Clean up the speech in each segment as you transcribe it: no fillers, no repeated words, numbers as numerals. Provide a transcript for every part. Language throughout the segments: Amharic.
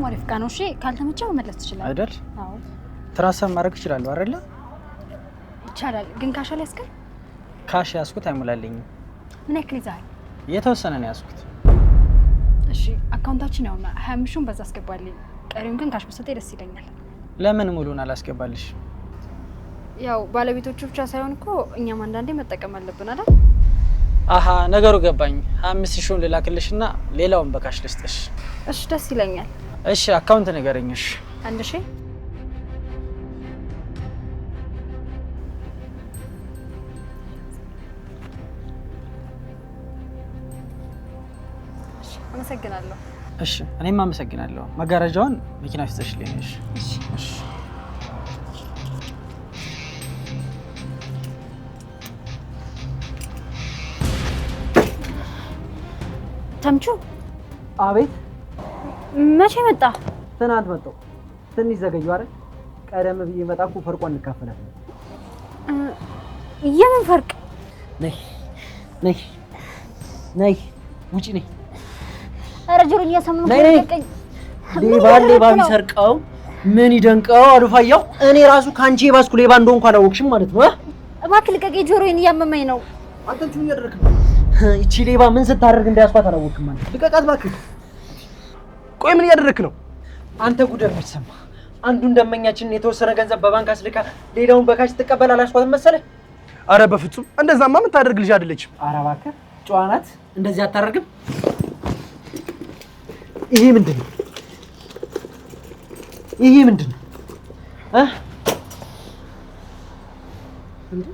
በጣም አሪፍ ቃ ነው። እሺ ካልተመቸ መመለስ ትችላለህ አይደል? አዎ ትራንስፈር ማድረግ ይችላል አይደል? ይቻላል። ግን ካሽ አልያዝክም? ካሽ ያዝኩት አይሞላልኝም። ምን ያክል ይዘሃል? የተወሰነ ነው ያዝኩት። እሺ አካውንታችን ያውና 25 ሺውን በዛ አስገባልኝ። ቀሪውን ግን ካሽ ብትሰጠኝ ደስ ይለኛል። ለምን ሙሉን አላስገባልሽ? ያው ባለቤቶቹ ብቻ ሳይሆን እኮ እኛም አንዳንዴ መጠቀም አለብን አይደል? አሃ ነገሩ ገባኝ። 25 ሺውን ልላክልሽና ሌላውን በካሽ ልስጥሽ። እሺ ደስ ይለኛል። እሺ አካውንት ንገረኝሽ። 1000 አመሰግናለሁ። እሺ እኔም አመሰግናለሁ። መጋረጃውን መኪና ውስጥ ጥሽልኝ። እሺ እሺ ተምቹ። አቤት። መቼ መጣ? ትናንት መጣሁ። ትንሽ ዘገዩ አይደል? ቀደም ብዬ መጣ እኮ ፈርቋን እንካፈላለን። የምን ፈርቅ? ነይ ነይ ነይ ውጪ ነይ። ኧረ ጆሮኝ እያሰማሁ ነው። ሌባ ቢሰርቀው ምን ይደንቀው አሉ ፋያው። እኔ ራሱ ካንቺ የባስኩ ሌባ እንደሆንኩ አላወቅሽም ማለት ነው? እባክህ ልቀቀኝ፣ ጆሮዬን እያመመኝ ነው። አንተ ምን እያደረክ ነው? እቺ ሌባ ምን ስታደርግ እንዳያስፋት አላወቅም ማለት። ልቀቃት እባክህ። ቆይ ምን እያደረክ ነው? አንተ ጉደር ብትሰማ አንዱ እንደመኛችን የተወሰነ ገንዘብ በባንክ አስልካ ሌላውን በካሽ ትቀበል አላስኳትም መሰለህ? አረ በፍጹም እንደዛማ ምን ታደርግ ልጅ አይደለችም። አረ እባክህ ጨዋ ናት፣ እንደዚህ አታደርግም። ይሄ ምንድነው? ይሄ ምንድነው? እንዴ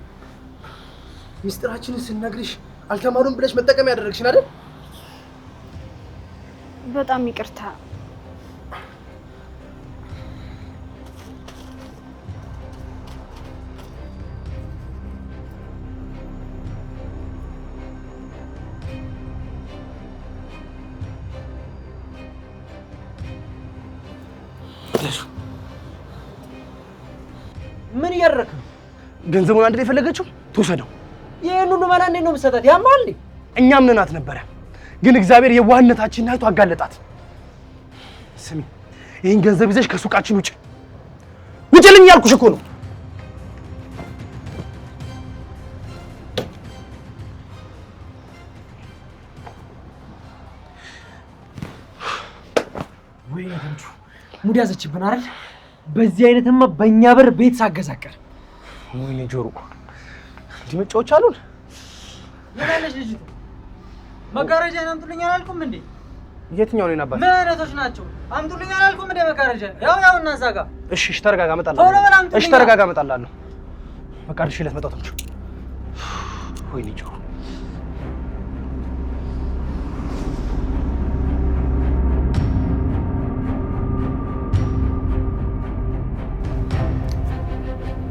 ሚስጥራችንን ስንነግርሽ አልተማሩም ብለሽ መጠቀም ያደረግሽን አይደል? በጣም ይቅርታ። ምን እያደረክ ነው? ገንዘቡን አንድ ላይ የፈለገችው ትውሰደው። ይሄን ሁሉ ማን እንዴት ነው የምትሰጣት? ያማል። እኛ ምንናት ነበረ፣ ግን እግዚአብሔር የዋህነታችንን አይቶ አጋለጣት። ስሚ ይሄን ገንዘብ ይዘሽ ከሱቃችን ውጭ ውጭልኝ ያልኩሽ እኮ ነው። ወይ ነንቹ ሙድ ያዘችብን አይደል? በዚህ አይነትማ በእኛ ብር ቤት ሳገዛቀር። ወይኔ ጆሮ እንዲህ መጫወቻ አሉን። ለማለሽ ልጅ መጋረጃ አምጡልኝ አላልኩም እንዴ? የትኛው ነው ነበር? ምን አይነቶች ናቸው? አምጡልኝ አላልኩም እንዴ መጋረጃ? ያው እና እዛ ጋር። እሺ ተረጋጋ፣ እመጣለሁ። እሺ ተረጋጋ፣ እመጣለሁ። በቃ እሺ ልትመጣው ተምቹ። ወይኔ ጆሮ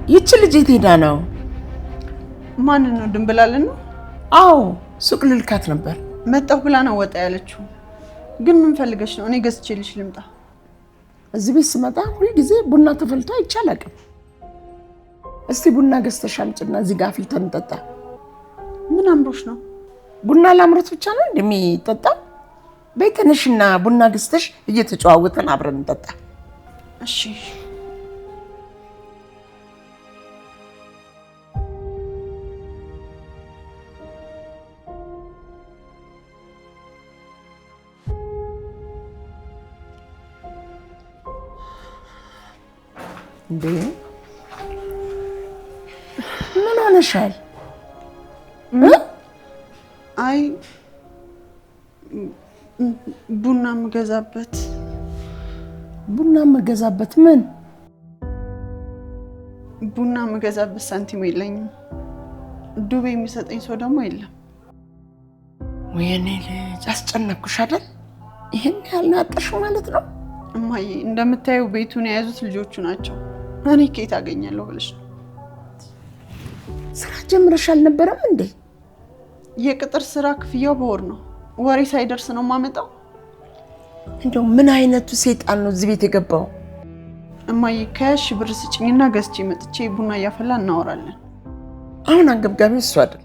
ይቺ ልጅ የት ሄዳ ነው? ማን ነው? ድንብላልን ነው? አዎ ሱቅ ልልካት ነበር። መጣሁ ብላ ነው ወጣ ያለችው። ግን ምን ፈልገሽ ነው? እኔ ገዝቼልሽ ልምጣ። እዚህ ቤት ስመጣ ሁሉ ጊዜ ቡና ተፈልቶ አይቻላቅም። እስቲ ቡና ገዝተሽ አምጪና እዚህ ጋር አፍልተን እንጠጣ። ምን አምሮሽ ነው? ቡና ላምሮት ብቻ ነው እንደሚጠጣ? በይ ተነሽና ቡና ገዝተሽ እየተጨዋወተን አብረን እንጠጣ። እሺ እንዴ ምን ሆነሻል? አይ ቡና መገዛበት ምን? ቡና መገዛበት ሳንቲም የለኝም። ዱቤ የሚሰጠኝ ሰው ደግሞ የለም። ወይኔ ልጅ አስጨነቅኩሽ አይደል? ይሄን ያህል አጣሽው ማለት ነው? እማዬ እንደምታየው ቤቱን የያዙት ልጆቹ ናቸው። እኔ ከየት አገኛለሁ ብለሽ ነው? ስራ ጀምረሽ አልነበረም እንዴ? የቅጥር ስራ ክፍያው በወር ነው። ወሬ ሳይደርስ ነው የማመጣው። እንደው ምን አይነቱ ሰይጣን ነው እዚህ ቤት የገባው? እማዬ ከያሽ ብር ስጭኝና ገዝቼ መጥቼ ቡና እያፈላ እናወራለን። አሁን አንገብጋቢው እሱ አይደል?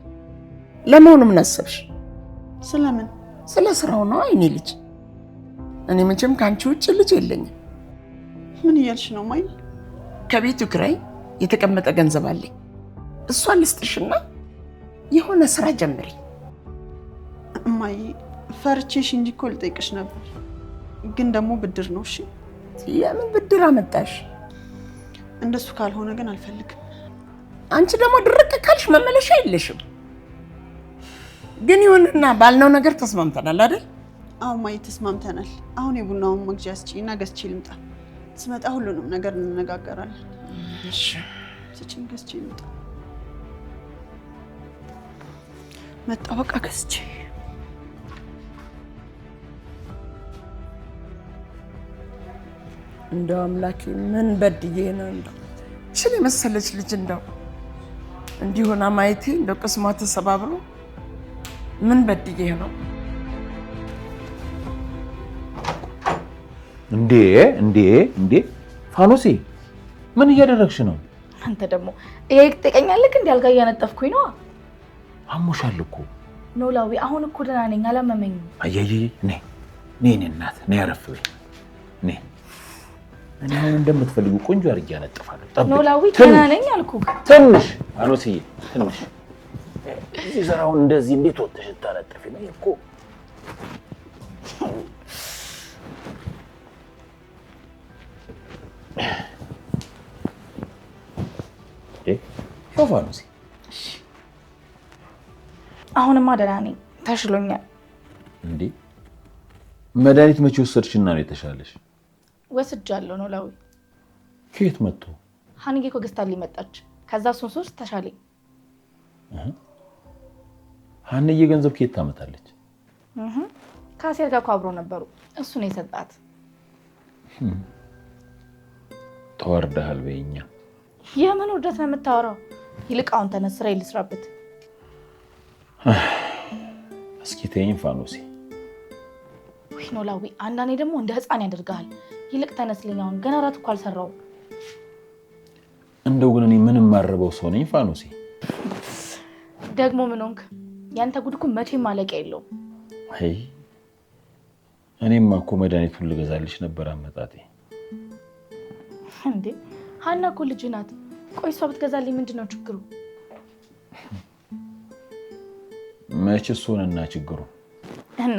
ለመሆኑ ምን አሰብሽ? ስለምን? ስለ ስራው ነው አይኔ ልጅ። እኔ መቼም ካንቺ ውጭ ልጅ የለኝም። ምን እያልሽ ነው ማይ? ከቤቱ ኪራይ የተቀመጠ ገንዘብ አለኝ። እሷን ልስጥሽና የሆነ ስራ ጀምሪ። እማዬ ፈርቼሽ እንጂ እኮ ልጠይቅሽ ነበር፣ ግን ደግሞ ብድር ነው። እሺ የምን ብድር አመጣሽ? እንደሱ ካልሆነ ግን አልፈልግም። አንቺ ደግሞ ድርቅ ካልሽ መመለሻ የለሽም። ግን ይሁንና ባልነው ነገር ተስማምተናል አይደል? አዎ እማዬ ተስማምተናል። አሁን የቡናውን መግዣ ስጪና ገዝቼ ልምጣ። ስመጣ ሁሉንም ነገር እንነጋገራለን። እሺ ስጪኝ፣ ገዝቼ ልምጣ። መጣ በቃ ገዝቼ። እንደው አምላኬ ምን በድዬ ነው እንደው እሺ የመሰለች ልጅ እንደው እንዲሆና ማየቴ እንደው ቅስሟ ተሰባብሮ ምን በድዬ ነው? እንዴ ፋኖሴ ምን እያደረግሽ ነው? አንተ ደግሞ ይሄ ትጠቀኛለህ እንዴ? አልጋ እያነጠፍኩኝ ነው። አሞሻል እኮ ኖላዊ። አሁን እኮ ደህና ነኝ፣ አላመመኝም። አየይ ነይ እናት ነይ፣ አረፍ በይ ነይ። እኔ አሁን እንደምትፈልጉ ቆንጆ አድርጌ ያነጥፋለሁ። ጠብቂ ኖላዊ፣ ደህና ነኝ አልኩህ። ትንሽ ፋኖስዬ ትንሽ እዚህ ዘራውን እንደዚህ እንዴት ወጥተሽ ታነጥፊ ነው እኮ? ፋኖሴ አሁንማ ደህና ነኝ፣ ተሽሎኛል። እንዴ መድኃኒት መቼ ወሰድሽና ነው የተሻለሽ? ወስጃለሁ ኖላዊ። ከየት መጥቶ? ሀኒጌ እኮ ገዝታልኝ መጣች። ከዛ እሱን ሶስት ተሻለኝ። ሀንዬ ገንዘብ ከየት ታመጣለች? ከአሴር ጋር እኮ አብረው ነበሩ፣ እሱ ነው የሰጣት። ተዋርደሃል በይኛ። የምን ውርደት ነው የምታወራው? ይልቅ አሁን ተነስ፣ ስራ ልስራበት። እስኪ ተይኝ ፋኖሴ። ወይ ኖላዊ፣ አንዳንዴ ደግሞ እንደ ህፃን ያደርግሃል። ይልቅ ተነስልኝ፣ አሁን ገና እራት እኮ አልሰራሁም። እንደው ግን እኔ ምንም ማረበው ሰው ነኝ ፋኖሴ? ደግሞ ምን ሆንክ? ያንተ ጉድ እኮ መቼም ማለቂያ የለውም። አይ እኔማ እኮ መድኃኒቱን ልገዛልሽ ነበር አመጣጤ። እንዴ ሀና እኮ ልጅ ናት። ቆይ እሷ ብትገዛልኝ ምንድን ነው ችግሩ? መቼስ ሆነና ችግሩ እና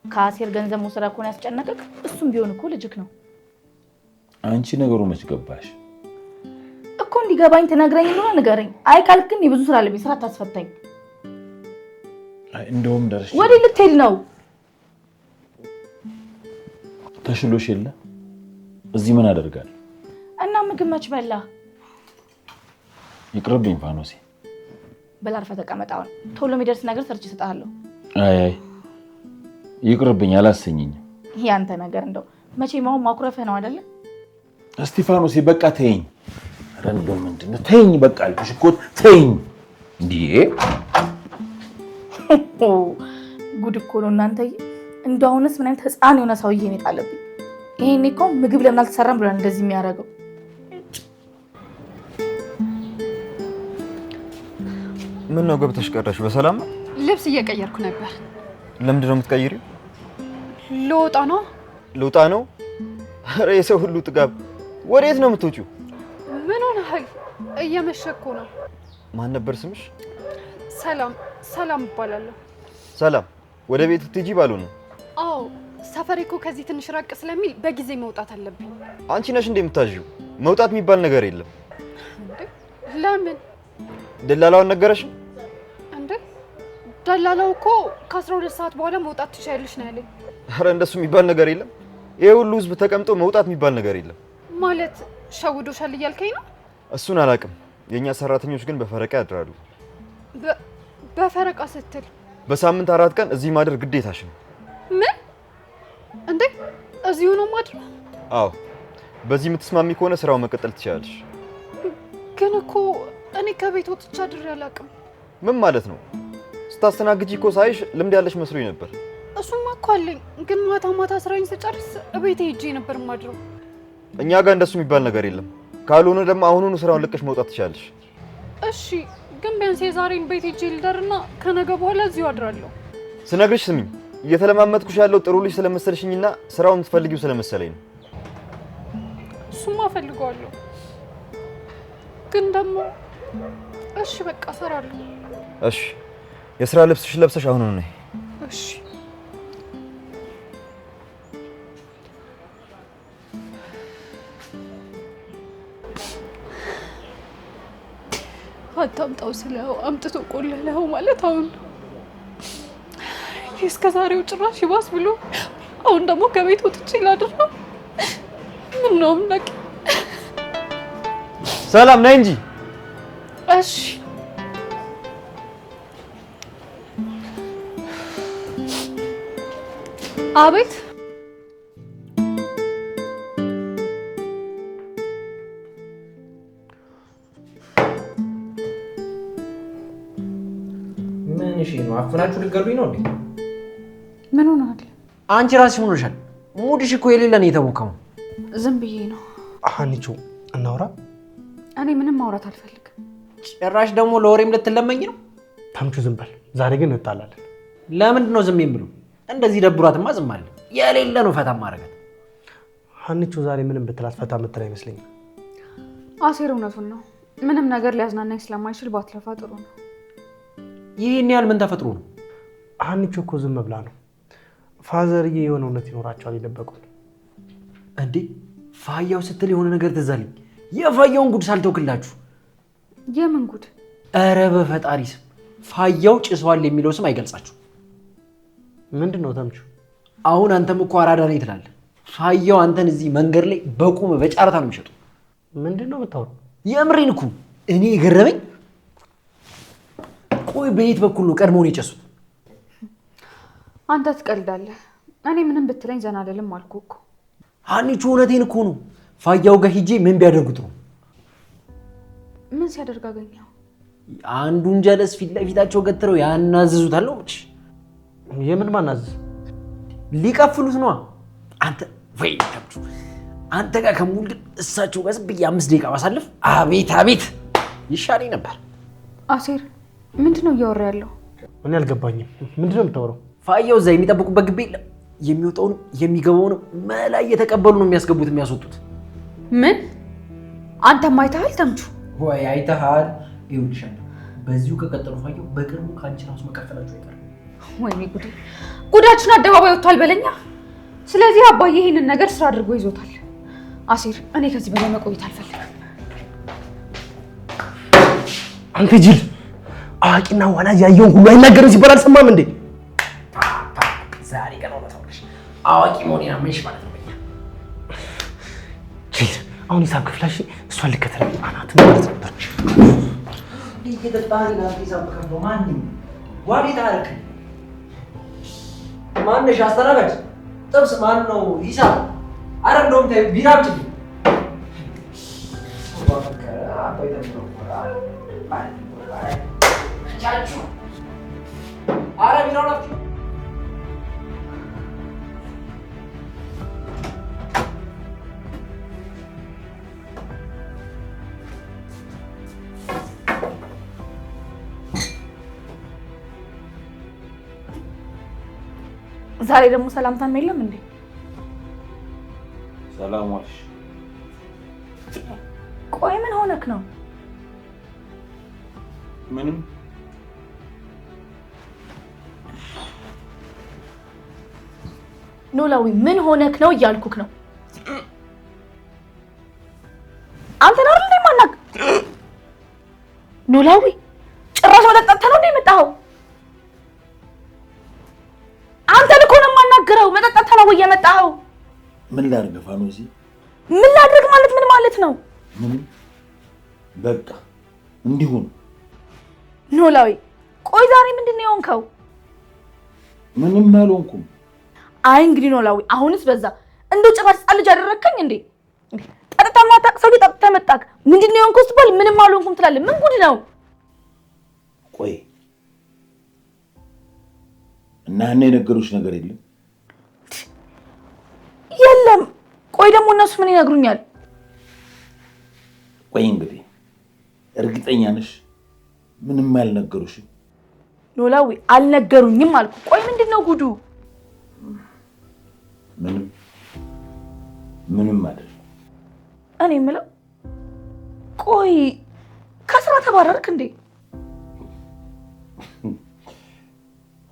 ከአሴር ገንዘብ መውሰድ ከሆነ ያስጨነቀቅ፣ እሱም ቢሆን እኮ ልጅክ ነው። አንቺ ነገሩ መች ገባሽ እኮ? እንዲገባኝ ትነግረኝ እንደሆነ ንገረኝ። አይ ካልክ ግን የብዙ ስራ አለብኝ፣ ስራ አታስፈታኝ። አይ እንደውም ደረሽ። ወዴት ልትሄድ ነው? ተሽሎሽ የለ እዚህ ምን አደርጋለሁ? እና ምግብ መች በላ? ይቅርብኝ ፋኖሴ። በላርፈ ተቀመጥ። አሁን ቶሎ የሚደርስ ነገር ሰርች እሰጥሃለሁ። አይ ይቅርብኝ፣ አላሰኘኝም። ያንተ ነገር እንደው መቼም አሁን ማኩረፍህ ነው አይደለ? እስጢፋኖሴ በቃ ተይኝ። ረንዶ ምንድነው? ተይኝ በቃ አልኩሽ እኮ ተይኝ። እንዴ ጉድ እኮ ነው እናንተዬ። እንደው አሁንስ ምን አይነት ህፃን የሆነ ሰውዬ ነው የጣለብኝ። ይሄኔ እኮ ምግብ ለምን አልተሰራም ብሏል እንደዚህ የሚያደርገው። ምን ነው ገብተሽ ቀረሽ? በሰላም ነው? ልብስ እየቀየርኩ ነበር። ለምንድን ነው የምትቀይሪው? ልወጣ ነው። ልውጣ ነው? ኧረ የሰው ሁሉ ጥጋብ። ወዴት ነው የምትወጪው? ምን ሆነሃል? እየመሸ እኮ ነው። ማን ነበር ስምሽ? ሰላም እባላለሁ። ሰላም። ወደ ቤት ልትሄጂ ባልሆነ? አዎ ሰፈሬ እኮ ከዚህ ትንሽ ራቅ ስለሚል በጊዜ መውጣት አለብኝ። አንቺ ነሽ እንደ የምታዥው? መውጣት የሚባል ነገር የለም። ለምን? ደላላውን ነገረሽ? እንዴ ደላላው እኮ ከ12 ሰዓት በኋላ መውጣት ትችያለሽ ነው ያለኝ። ኧረ እንደሱ የሚባል ነገር የለም። ይሄ ሁሉ ህዝብ ተቀምጦ መውጣት የሚባል ነገር የለም። ማለት ሸውዶሻል እያልከኝ ነው? እሱን አላውቅም። የኛ ሰራተኞች ግን በፈረቃ ያድራሉ። በፈረቃ ስትል? በሳምንት 4 ቀን እዚህ ማደር ግዴታሽ ነው። ምን? እንዴ እዚሁ ነው ማድረው? አዎ። በዚህ የምትስማሚ ከሆነ ስራው መቀጠል ትችላለሽ። ግን እኮ እኔ ከቤት ወጥቼ አድሬ አላውቅም። ምን ማለት ነው? ስታስተናግጂ እኮ ሳይሽ ልምድ ያለሽ መስሎኝ ነበር። እሱማ እኮ አለኝ፣ ግን ማታ ስራዬን ስጨርስ ቤቴ ሄጄ ነበር ማድረው። እኛ ጋር እንደሱ የሚባል ነገር የለም። ካልሆነ ደግሞ አሁኑኑ ስራውን ለቀሽ መውጣት ትችላለሽ። እሺ፣ ግን ቢያንስ የዛሬን ቤት ሄጄ ልደርና ከነገ በኋላ እዚሁ አድራለሁ። ስነግርሽ ስሚኝ፣ እየተለማመጥኩሽ ያለው ጥሩ ልጅ ስለመሰልሽኝና ስራውን ትፈልጊው ስለመሰለኝ ነው። እሱማ ፈልገዋለሁ፣ ግን ደግሞ እሺ በቃ እሰራለሁ። እሺ የስራ ልብስሽ ለብሰሽ አሁን ነው። እሺ አታምጣው ስለው አምጥቶ ቆለለው ማለት አሁን እስከ ዛሬው ጭራሽ ይባስ ብሎ አሁን ደግሞ ከቤት ወጥቼ ላድርገው። ምን ነው ነቅ ሰላም ነኝ እንጂ። እሺ አቤት ምን እሺ ነው አፍናችሁ ልትገሉኝ ነው እንዴ? ምን ሆነሃል? አንቺ ራስሽ ምን ሆነሻል? ሙድሽ እኮ የሌለ ነው የተቦካው። ዝም ብዬ ነው። ሀኒቾ እናውራ። እኔ ምንም ማውራት አልፈልግም። ጭራሽ ደግሞ ለወሬም ልትለመኝ ነው? ተምቹ ዝም በል። ዛሬ ግን እንጣላለን። ለምንድን ነው ዝም የምለው? እንደዚህ ደብሯትማ ዝም አለ። የሌለ ነው ፈታ ማረጋት። ሀኒቾ ዛሬ ምንም ብትላት ፈታ ምትል አይመስለኝም። አሴር እውነቱን ነው። ምንም ነገር ሊያዝናናኝ ስለማይችል ባትለፋ ጥሩ ነው። ይህን ያህል ምን ተፈጥሮ ነው? ሀኒቾ እኮ ዝም ብላ ነው። ፋዘርዬ የሆነ እውነት ይኖራቸዋል የደበቁት። እንዴ ፋያው ስትል የሆነ ነገር ትዝ አለኝ። የፋያውን ጉድ ሳልተውክላችሁ። የምን ጉድ? ኧረ በፈጣሪ ስም ፋያው ጭሷል የሚለው ስም አይገልጻችሁ። ምንድን ነው ተምቹ? አሁን አንተም እኮ አራዳ ነኝ ትላለህ። ፋያው አንተን እዚህ መንገድ ላይ በቁም በጨረታ ነው የሚሸጡ። ምንድን ነው የምታወራው? የምሬን እኮ እኔ የገረመኝ። ቆይ በየት በኩል ነው ቀድሞውን የጨሱት? አንተ ትቀልዳለህ። እኔ ምንም ብትለኝ ዘና አልልም አልኩህ እኮ። ሀኒቾ እውነቴን እኮ ነው። ፋያው ጋር ሂጄ ምን ቢያደርጉት ነው? ምን ሲያደርግ አገኘው? አንዱን ጀለስ ፊት ለፊታቸው ገትረው ያናዝዙታል ነው የምልሽ። የምን ማናዘዝ? ሊቀፍሉት ነዋ። አንተ ወይ ተምቹ፣ አንተ ጋር ከሙሉ እሳቸው ጋር ዝም ብዬ 5 ደቂቃ ማሳለፍ አቤት አቤት ይሻለኝ ነበር። አሴር ምንድን ነው እያወራ ያለው? እኔ አልገባኝም። ምንድን ነው የምታወራው? ፋያው እዛ የሚጠብቁበት ግቢ የለም። የሚወጣውን የሚገባውን መላ እየተቀበሉ ነው የሚያስገቡት የሚያስወጡት። ምን? አንተም አይተሃል ተምቹ? ወይ አይተሃል? ይኸውልሻል በዚሁ ከቀጠሉ ፋያው በቅርቡ ከአንቺ ራሱ መቀፈላችሁ አይቀርም። ወይኔ ጉዴ! ጉዳችን አደባባይ ወጥቷል በለኛ። ስለዚህ አባዬ ይሄንን ነገር ስራ አድርጎ ይዞታል። አሴር እኔ ከዚህ በላይ መቆየት አልፈልግም። አንተ ጅል! አዋቂና ወላጅ ያየውን ሁሉ አይናገርም ሲባል አልሰማም እንዴ? ዛሬ ቀን ወጣውልሽ አዋቂ መሆኔን አመንሽ ማለት ነው። አሁን ሂሳብ ክፍላሽ እሷን ልከተል አናት ማለት ነበር። ይሄ ሂሳብ ከፍሎ ማን ዋዲ ታረክ ማንሽ አስተናጋጅ ጥብስ ማን ነው ሂሳብ? አረ እንደውም ታይ ቢራ ብቻ አረ ቢራው ነው። ዛሬ ደግሞ ሰላምታም የለም እንዴ? ሰላም ዋልሽ። ቆይ ምን ሆነክ ነው? ምንም ኖላዊ ምን ሆነክ ነው እያልኩክ ነው። አንተ ነው አይደል ማናቅ? ኖላዊ ጭራሽ መጠጣት ነው እንዴ የመጣኸው? አንተ ልኮ ነው የማናግረው። መጠጣት ነው ወይ የመጣኸው? ምን ላድርግ ፋኖሲ? ምን ላድርግ ማለት ምን ማለት ነው? ምንም በቃ እንዲሁ ነው። ኖላዊ ቆይ ዛሬ ምንድን ነው የሆንከው? ምንም አልሆንኩም። አይ እንግዲህ ኖላዊ አሁንስ በዛ። እንደው ጭራሽ ህፃን ልጅ አደረከኝ እንዴ? ጠጥታ ማታውቅ ሰው ጠጥታ መጣክ። ምንድን ነው የሆንከው ስትባል ምንም አልሆንኩም ትላለህ። ምን ጉድ ነው? ቆይ እና እኔ የነገሩሽ ነገር የለም? የለም። ቆይ ደግሞ እነሱ ምን ይነግሩኛል? ቆይ እንግዲህ እርግጠኛ ነሽ ምንም አልነገሩሽም? ኖላዊ አልነገሩኝም አልኩ። ቆይ ምንድን ነው ጉዱ? ምንም አይደለም። እኔ የምለው ቆይ ከስራ ተባረርክ እንዴ?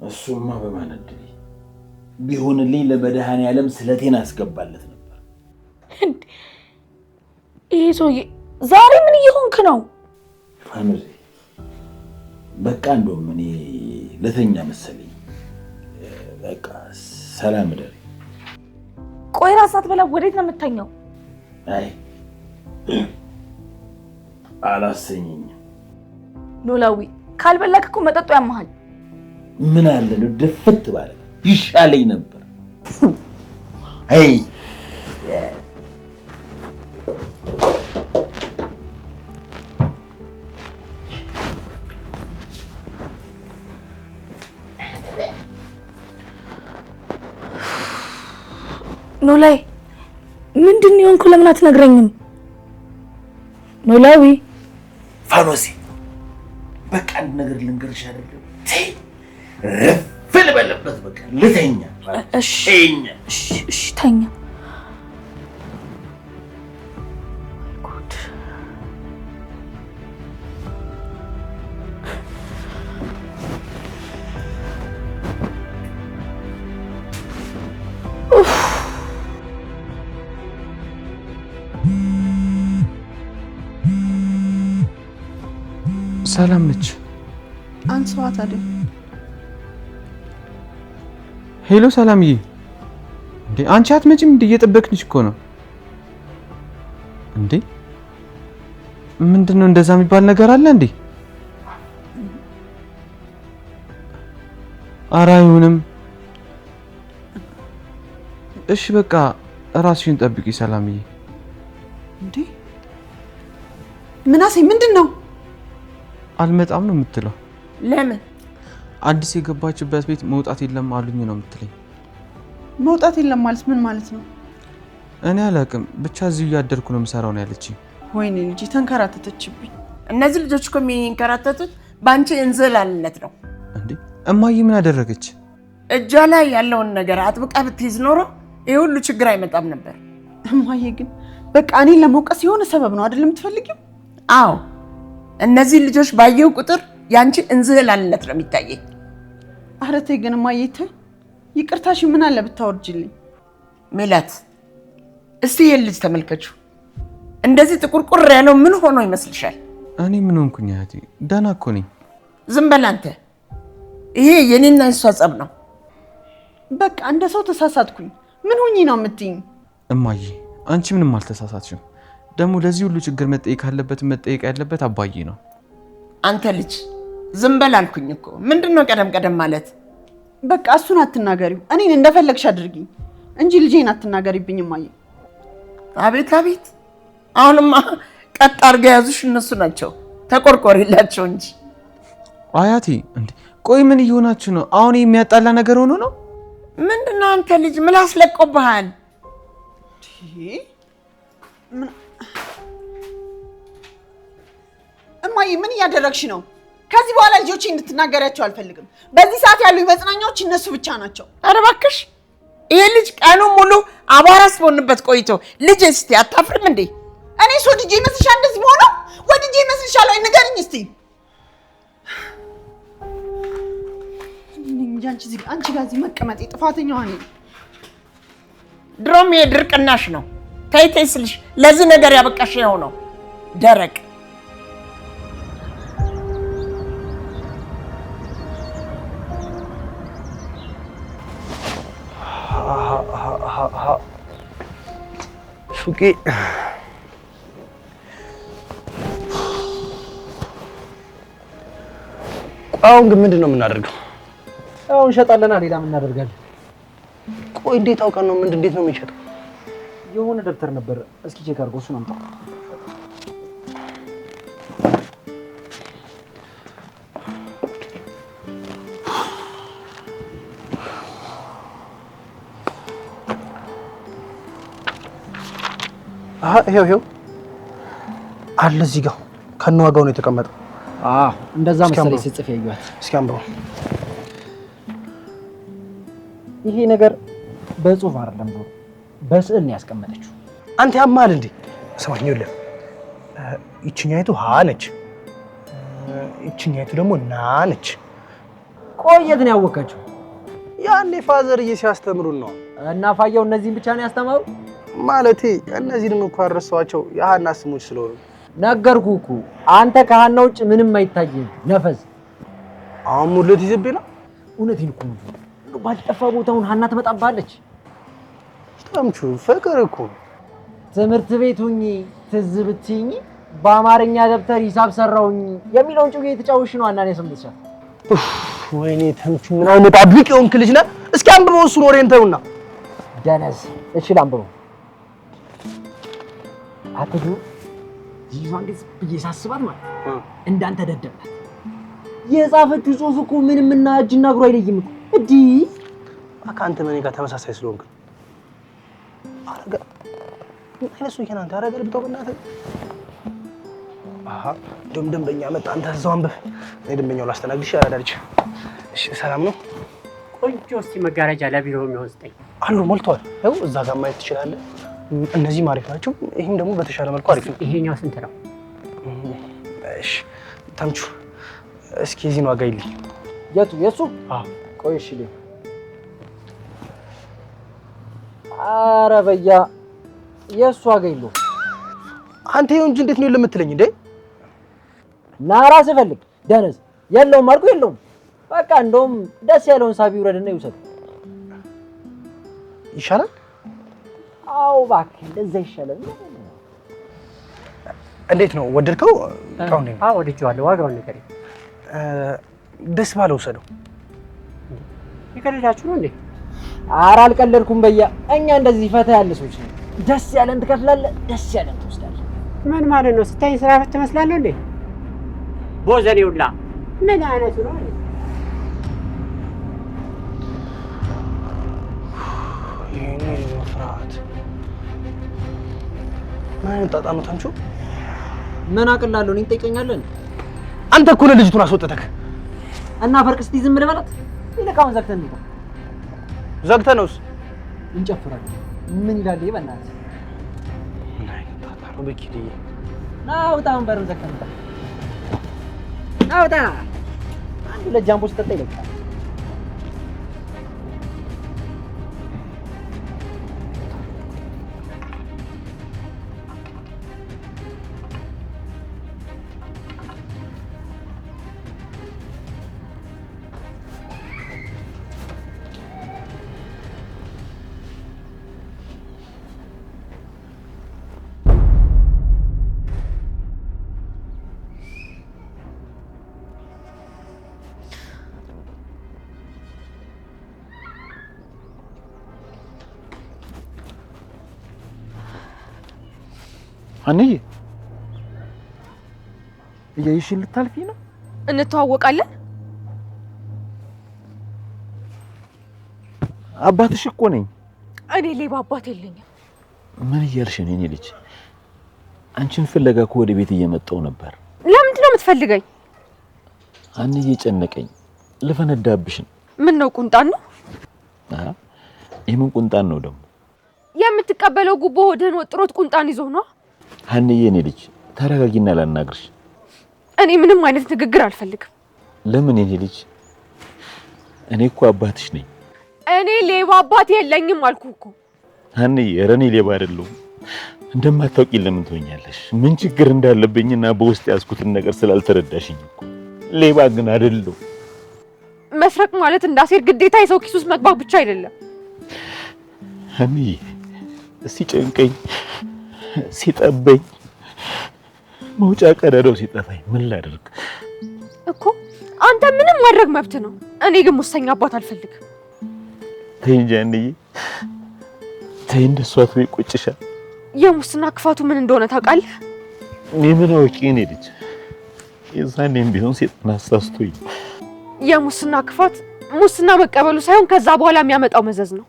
እሱማ በማን እድል ቢሆንልኝ ለመድኃኔዓለም ስለቴን አስገባለት ነበር። ይሄ ሰውዬ ዛሬ ምን እየሆንክ ነው? ፋኑዜ በቃ እንደውም እኔ ለተኛ መሰለኝ። በቃ ሰላም ደሪ። ቆይ ራስ አትበላ፣ ወዴት ነው የምተኛው? አይ አላሰኘኝም። ኖላዊ ካልበላክ እኮ መጠጡ ያመሃል። ምን አለ ነው ደፍት ባለ ይሻለኝ ነበር። አይ ኖላዊ ምንድን ነው የሆንኩ? ለምን አትነግረኝም? ኖላዊ ፋኖሴ በቃ አንድ ነገር ልንገርሽ አይደለም። ረፍል በለበት በቃ ልተኛ። እሺ ተኛ። ሰላም ነች? አንሷት አይደል? ሄሎ ሰላምዬ፣ እንዴ አንቺ አትመጪም እንዴ? እየጠበቅንሽ እኮ ነው። እንዴ ምንድነው እንደዛ የሚባል ነገር አለ እንዴ? ኧረ አይሆንም። እሺ በቃ ራስሽን ጠብቂ ሰላምዬ። እንዴ ምናሴ ምንድነው? አልመጣም ነው የምትለው? ለምን? አዲስ የገባችበት ቤት መውጣት የለም አሉኝ ነው የምትለኝ። መውጣት የለም ማለት ምን ማለት ነው? እኔ አላውቅም፣ ብቻ እዚሁ እያደርኩ ነው የምሰራው ነው ያለችኝ። ወይኔ ልጅ ተንከራተተችብኝ። እነዚህ ልጆች እኮ የሚንከራተቱት በአንቺ እንዝላልነት ነው። እንዴ እማዬ ምን አደረገች? እጇ ላይ ያለውን ነገር አጥብቃ ብትይዝ ኖሮ ይሄ ሁሉ ችግር አይመጣም ነበር። እማዬ ግን በቃ እኔን ለመውቀስ የሆነ ሰበብ ነው አይደል የምትፈልጊው? አዎ እነዚህ ልጆች ባየው ቁጥር ያንቺ እንዝላልነት ነው የሚታየኝ። ኧረ ተይ ግን እማዬ ተይ፣ ይቅርታሽ ምን አለ ብታወርጅልኝ። ሜላት እስቲ ይሄን ልጅ ተመልከቹ። እንደዚህ ጥቁርቁር ያለው ምን ሆኖ ይመስልሻል? እኔ ምን ሆንኩኝ እህቴ? ደህና እኮ ነኝ። ዝም በል አንተ። ይሄ የኔና እሷ ጸብ ነው። በቃ እንደ ሰው ተሳሳትኩኝ። ምን ሆኜ ነው የምትይኝ? እማዬ አንቺ ምንም አልተሳሳትሽም። ደግሞ ለዚህ ሁሉ ችግር መጠየቅ ያለበት አባዬ ነው። አንተ ልጅ ዝም በል አልኩኝ እኮ። ምንድነው ቀደም ማለት? በቃ እሱን አትናገሪው። እኔን እንደፈለግሽ አድርጊኝ እንጂ ልጄን አትናገሪብኝ እማዬ። አቤት አቤት! አሁንማ ቀጥ አድርገው ያዙሽ እነሱ ናቸው። ተቆርቆሪላቸው እንጂ። አያቴ እንዴ ቆይ ምን እየሆናችሁ ነው? አሁን የሚያጣላ ነገር ሆኖ ነው? ምንድነው አንተ ልጅ ምን አስለቆብሃል? እማዬ ምን እያደረግሽ ነው? ከዚህ በኋላ ልጆቼ እንድትናገሪያቸው አልፈልግም። በዚህ ሰዓት ያሉ መጽናኛዎች እነሱ ብቻ ናቸው። ኧረ እባክሽ ይሄ ልጅ ቀኑን ሙሉ አቧራ ስቦንበት ቆይቶ ልጅ እስቲ አታፍርም እንዴ? እኔ ወድጄ ይመስልሻል እንደዚህ መሆኑ? ወድጄ ይመስልሻል ወይ? ንገሪኝ እስቲ። አንቺ ጋር እዚህ መቀመጤ ጥፋተኛዋ ነኝ። ድሮም ይሄ ድርቅናሽ ነው። ተይ ተይ ስልሽ ለዚህ ነገር ያበቃሽ ነው ነው ደረቅ ሱቄ አሁን ግን ምንድን ነው የምናደርገው? አሁን እንሸጣለና ሌላ ምን እናደርጋለን? ቆይ እንዴት አውቀን ነው? እንዴት ነው የምንሸጠው? የሆነ ደብተር ነበር፣ እስኪ ቼክ አድርጎ እሱን አምጣ። ይሄው አለ እዚህ ጋር ከነዋጋው ነው የተቀመጠው። እንደዛ መሰለኝ ሲጽፍ ያዩት። እስኪ አንብበው። ይሄ ነገር በጽሁፍ አይደለም ዞሮ በስዕል ነው ያስቀመጠችው። አንተ ያማል እንዴ? ሰማኝ ይኸውልህ፣ ይችኛይቱ ሀ ነች፣ ይችኛይቱ ደግሞ ና ነች። ቆየት ነው ያወቀችው? ያኔ ፋዘርዬ ሲያስተምሩን ነው። እና ፋያው እነዚህን ብቻ ነው ያስተማሩ? ማለቴ እነዚህንም እንኳን ረሳኋቸው የሀና ስሞች ስለሆኑ። ነገርኩህ እኮ አንተ ከሀና ውጭ ምንም አይታየም ነፈስ። አሁን ሙሉት ይዘብኝ ነው። እውነቴን እኮ ነው። ባልጠፋ ቦታውን ሀና ትመጣብሃለች። ተምቹ ፍቅር እኮ ትምህርት ቤት ሁኚ ትዝ ብትይኝ በአማርኛ ደብተር ሂሳብ ሰራውኝ የሚለውን ጭው እየተጫወትሽ ነው ሀናን የሰምተሻል። ወይኔ ተምቹ ምን አይነት አድርቅ የሆንክ ልጅ ነህ። እስኪ አንብበው እሱን ወሬን ተውና። ደነዝ እሺ ላንብበው። አትዱ ይዟን ግን ብዬ ሳስባት ማለት እንዳንተ ደደብናት። የጻፈችው ጽሁፍ እኮ ምንም እና እጅና እግሩ አይለይም እኮ እንዴ። አንተ ምን ጋር ተመሳሳይ ስለሆንክ አረጋ አይነሱ ይከናንተ አረጋ ልብጠው በእናትህ። አሃ ደንበኛ መጣ። አንተ እዛው አንብብ፣ እኔ ደንበኛው ላስተናግድሽ። ያዳልች እሺ፣ ሰላም ነው? ቆንጆ እስቲ መጋረጃ ለቢሮ የሚሆን ስጠኝ። አሉ ሞልቷል። ያው እዛ ጋር ማየት ትችላለህ። እነዚህ አሪፍ ናቸው። ይሄም ደግሞ በተሻለ መልኩ አሪፍ ነው። ይሄኛው ስንት ነው? እሺ ተምቹ እስኪ እዚህ ነው ዋጋ ይልኝ። የቱ የሱ? አዎ ቆይ እሺ ልኝ። ኧረ በያ የሱ ዋጋ የለውም። አንተ ይኸው እንጂ እንዴት ነው የምትለኝ እንዴ? ና ራስህ ፈልግ ደነዝ። የለውም አልኩ የለውም። በቃ እንደውም ደስ ያለውን ሳቢ ውረድና ይውሰድ ይሻላል። አዎ እባክህ እንደዛ ይሻላል። እንዴት ነው ወደድከው? እቃው እንዴት ነው? አዎ ወድጄዋለሁ። ዋጋውን ንገረኝ። ደስ ባለው ወሰደው። የቀለዳችሁ ነው እንዴ? ኧረ አልቀለድኩም በያ። እኛ እንደዚህ ፈታ ያለ ሰዎች ነን። ደስ ያለን ትከፍላለህ፣ ደስ ያለን ትወስዳለህ። ምን ማለት ነው? ስታይ ስራ ፈት ትመስላለህ እንዴ? ቦዘኔ ሁላ ምን አይነቱ ነው? ይሄኔ መፍራት ማን ጣጣ ነው ተምቹ? ምን አቅላለሁ? እኔን ትጠይቀኛለህ? አንተ እኮ ነው ልጅቱን አስወጥተህ እና ፈርቅ እስቲ ዝም ብለህ በላት። ይልቃውን ዘግተን ነው ዘግተነውስ እንጨፍራለን። ምን ይላል ይሄ? በእናትህ ምን አይነት ጣጣ ነው? በኪድዬ ናውጣ ወንበሩን ዘግተን ነው ናውጣ። አንዱ ለጃምቦ ስጠጣ ይለቃል። አንዬ እያይሽን ልታልፊ ነው? እንተዋወቃለን? አባትሽ እኮ ነኝ። እኔ ሌባ አባት የለኝም። ምን እያልሽ ነው? እኔ ልጅ አንቺን ፍለጋ እኮ ወደ ቤት እየመጣሁ ነበር። ለምንድን ነው የምትፈልገኝ? አንዬ ጨነቀኝ፣ ልፈነዳብሽ ነው። ምን ነው ቁንጣን ነው? የምን ቁንጣን ነው ደግሞ? የምትቀበለው ጉቦ ሆድህን ወጥሮት ቁንጣን ይዞ ነው? አንዬ እኔ ልጅ ተረጋጊና ላናግርሽ። እኔ ምንም አይነት ንግግር አልፈልግም። ለምን? እኔ ልጅ እኔ እኮ አባትሽ ነኝ። እኔ ሌባ አባት የለኝም አልኩህ እኮ። አንዬ ኧረ እኔ ሌባ አይደለሁም። እንደማታውቂ ለምን ትሆኛለሽ? ምን ችግር እንዳለብኝና በውስጥ ያዝኩትን ነገር ስላልተረዳሽኝ እኮ። ሌባ ግን አይደለሁም። መስረቅ ማለት እንዳሴር ግዴታ የሰው ኪስ ውስጥ መግባት ብቻ አይደለም። አንዬ ሲጨንቀኝ ሲጠበኝ መውጫ ቀዳዳው ሲጠፋኝ ምን ላድርግ እኮ? አንተ ምንም ማድረግ መብት ነው። እኔ ግን ሙሰኛ አባት አልፈልግም። ተይ እንጂ አንዬ ተይ፣ እንደሷ አትበይ፣ ይቆጭሻል። የሙስና ክፋቱ ምን እንደሆነ ታውቃለህ? እኔ ምን አውቄ? እኔ ልጅ የዛኔም ቢሆን ሴጣን አሳስቶኝ። የሙስና ክፋት ሙስና መቀበሉ ሳይሆን ከዛ በኋላ የሚያመጣው መዘዝ ነው።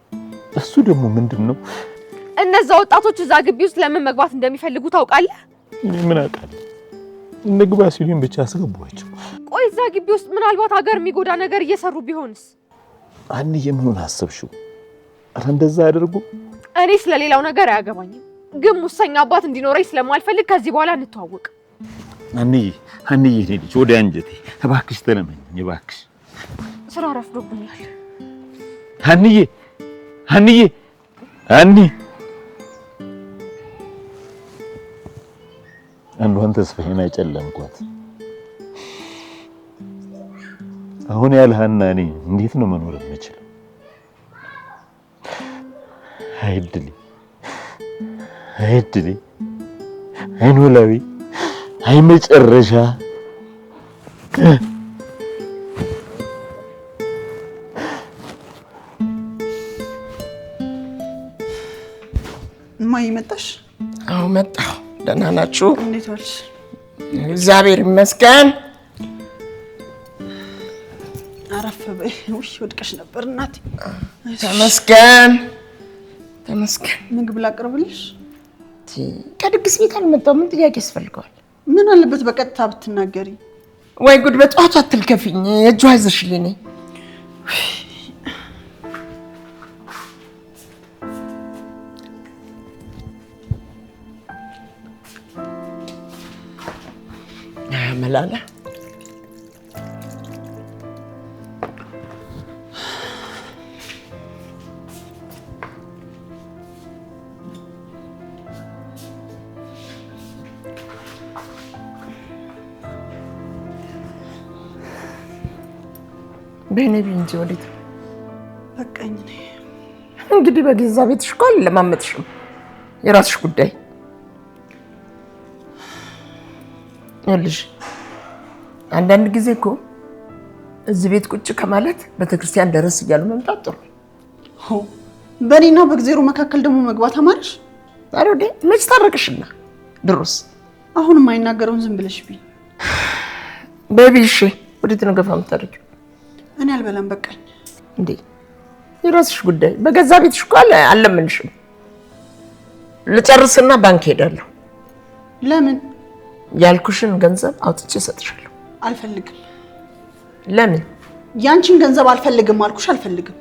እሱ ደግሞ ምንድን ነው? እነዛ ወጣቶች እዛ ግቢ ውስጥ ለምን መግባት እንደሚፈልጉ ታውቃለህ? እኔ ምን አውቃለሁ? እንግባ ሲሉኝ ብቻ አስገቧቸው። ቆይ እዛ ግቢ ውስጥ ምናልባት ሀገር የሚጎዳ ነገር እየሰሩ ቢሆንስ? አንዬ ምኑን አሰብሽው? እንደዛ አድርጉ። እኔ ስለሌላው ነገር አያገባኝም፣ ግን ሙሰኛ አባት እንዲኖረኝ ስለማልፈልግ ከዚህ በኋላ እንተዋወቅ። አንዬ ልጅ ወደ አንጀቴ እባክሽ ተለመኝ እባክሽ። ስራ ረፍዶብኛል። አንዬ አንዷን ተስፋዬን አይጨለምኳት። አሁን ያለ ሀና እኔ እንዴት ነው መኖር የምችለው? አይድሊ አይኖላዊ አይመጨረሻ እማዬ መጣሽ? አዎ መጣሁ። ደህና ናችሁ? እንዴት ዋልሽ? እግዚአብሔር ይመስገን። አረፍ በይ። ውይ ወድቀሽ ነበር እናቴ። ተመስገን። ምግብ ላቅርብልሽ? ከድግስ ቤት አልመጣሁም። ምን ጥያቄ ያስፈልገዋል? ምን አለበት በቀጥታ ብትናገሪ? ወይ ጉድ! በጠዋቱ አትልከፊኝ። እጇ አይዘሽልኝ ነኝ። መላላ በኔ እንጂ ወዴት በቃኝ ነኝ። እንግዲህ በገዛ ቤትሽ እኮ አልለማመጥሽም። የራስሽ ጉዳይ። ይኸውልሽ አንዳንድ ጊዜ እኮ እዚህ ቤት ቁጭ ከማለት ቤተክርስቲያን ደረስ እያሉ መምጣት ጥሩ። በኔና በእግዚአብሔር መካከል ደግሞ መግባት አማርሽ? ዛሬ ወደ መች ታረቅሽና ድሮስ አሁን የማይናገረውን ዝም ብለሽ ቢ ቤቢ። እሺ ወዴት ነው ገፋ የምታደርጊው? እኔ አልበላም በቃኝ። እንዴ የራስሽ ጉዳይ። በገዛ ቤትሽ እኮ አልለምንሽም። ልጨርስና ባንክ ሄዳለሁ። ለምን? ያልኩሽን ገንዘብ አውጥቼ እሰጥሻለሁ። አልፈልግም። ለምን? ያንቺን ገንዘብ አልፈልግም አልኩሽ። አልፈልግም።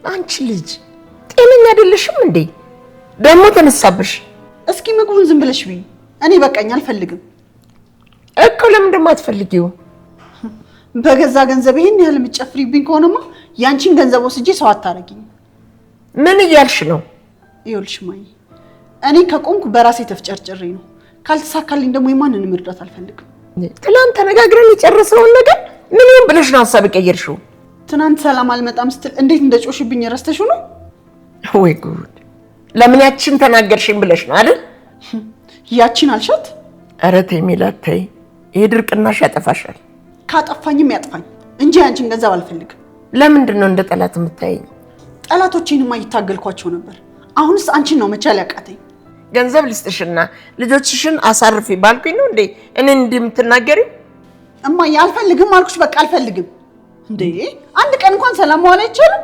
አንቺ ልጅ ጤነኛ አይደለሽም እንዴ? ደግሞ ተነሳብሽ። እስኪ ምግቡን ዝም ብለሽ ቢ። እኔ በቃኝ አልፈልግም እኮ። ለምን ደግሞ አትፈልጊው? በገዛ ገንዘብ ይሄን ያህል የምትጨፍሪብኝ ከሆነማ ያንቺን ገንዘብ ወስጄ ሰው አታረጊኝ። ምን እያልሽ ነው? ይኸውልሽ ማይ፣ እኔ ከቆምኩ በራሴ ተፍጨርጭሬ ነው። ካልተሳካልኝ ደግሞ የማንንም እርዳታ አልፈልግም። ትናንት ተነጋግረን የጨረስነውን ነገር ምን ይሁን ብለሽ ነው ሀሳብ የቀየርሽው? ትናንት ሰላም አልመጣም ስትል እንዴት እንደጮሽብኝ ረስተሽው ነው? ወይ ጉድ! ለምን ያችን ተናገርሽኝ ብለሽ ነው አይደል? ያችን አልሻት? ኧረ ተይ ሜላት ተይ። ይሄ ድርቅናሽ ያጠፋሻል። ካጠፋኝም ያጥፋኝ እንጂ ያንቺን ገንዘብ አልፈልግም። ለምንድን ነው እንደ ጠላት የምታየኝ? ጠላቶቼንማ ይታገልኳቸው ነበር። አሁንስ አንቺን ነው መቻል ያቃተኝ። ገንዘብ ልስጥሽና ልጆችሽን አሳርፊ ባልኩኝ ነው እንዴ እኔን እንዲህ የምትናገሪው? እማዬ አልፈልግም አልኩሽ። በቃ አልፈልግም። እንዴ አንድ ቀን እንኳን ሰላም መዋል አይቻልም?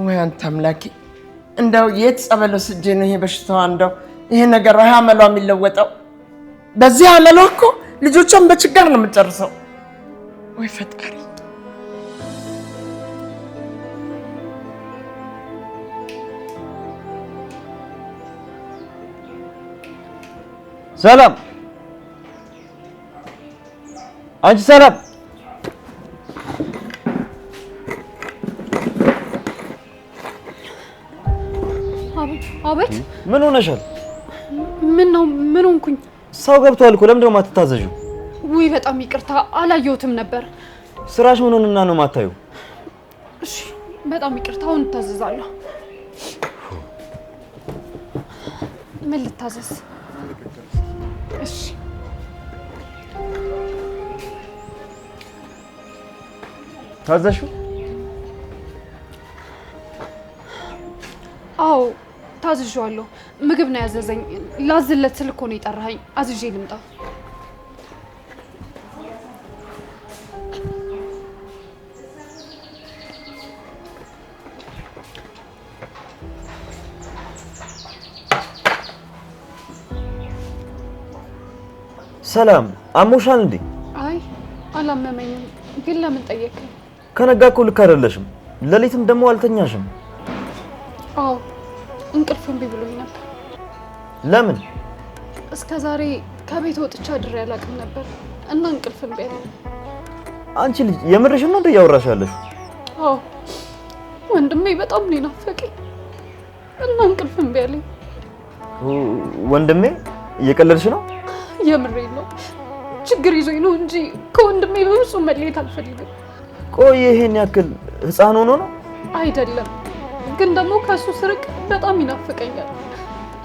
ወይ አንተ አምላኬ! እንደው የት ጸበለ ስጄ ነው ይሄ በሽታዋ? እንደው ይሄ ነገር አመሏ የሚለወጠው? በዚህ አመሏ እኮ ልጆቿን በችግር ነው የምትጨርሰው። ወይ ፈጣሪ! ሰላም፣ አንቺ ሰላም። አቤት። ምን ሆነሻል? ምን ነው? ምን ሆንኩኝ? ሰው ገብቷል እኮ። ለምንድን ነው የማትታዘዥው? ውይ በጣም ይቅርታ አላየሁትም ነበር። ስራሽ ምን ሆነና ነው የማታዩ? እሺ በጣም ይቅርታ። አሁን እታዘዛለሁ። ምን ልታዘዝ? እሺ ታዘሽው? አዎ ታዝዤዋለሁ። ምግብ ነው ያዘዘኝ። ላዝለት ስል እኮ ነው የጠራኸኝ። አዝዤ ልምጣ? ሰላም፣ አሞሻል እንዴ? አይ አላመመኝም። ግን ለምን ጠየቅኝ? ከነጋ እኮ ልክ አይደለሽም። ሌሊትም ደግሞ አልተኛሽም። አዎ እንቅልፍ እምቢ ብሎኝ ነበር። ለምን? እስከ ዛሬ ከቤት ወጥቼ አድሬ አላውቅም ነበር እና እንቅልፍ እምቢ አለኝ። አንቺ ልጅ የምርሽን ነው እንዴ እያወራሽ ያለሽ? አዎ ወንድሜ በጣም ነው ናፈቀኝ እና እንቅልፍ እምቢ አለኝ። ወንድሜ? እየቀለድሽ ነው? የምሬን ነው። ችግር ይዞኝ ነው እንጂ ከወንድሜ በፍጹም መለየት አልፈልግም። ቆይ ይሄን ያክል ህፃን ሆኖ ነው? አይደለም፣ ግን ደግሞ ከሱ ስርቅ በጣም ይናፍቀኛል።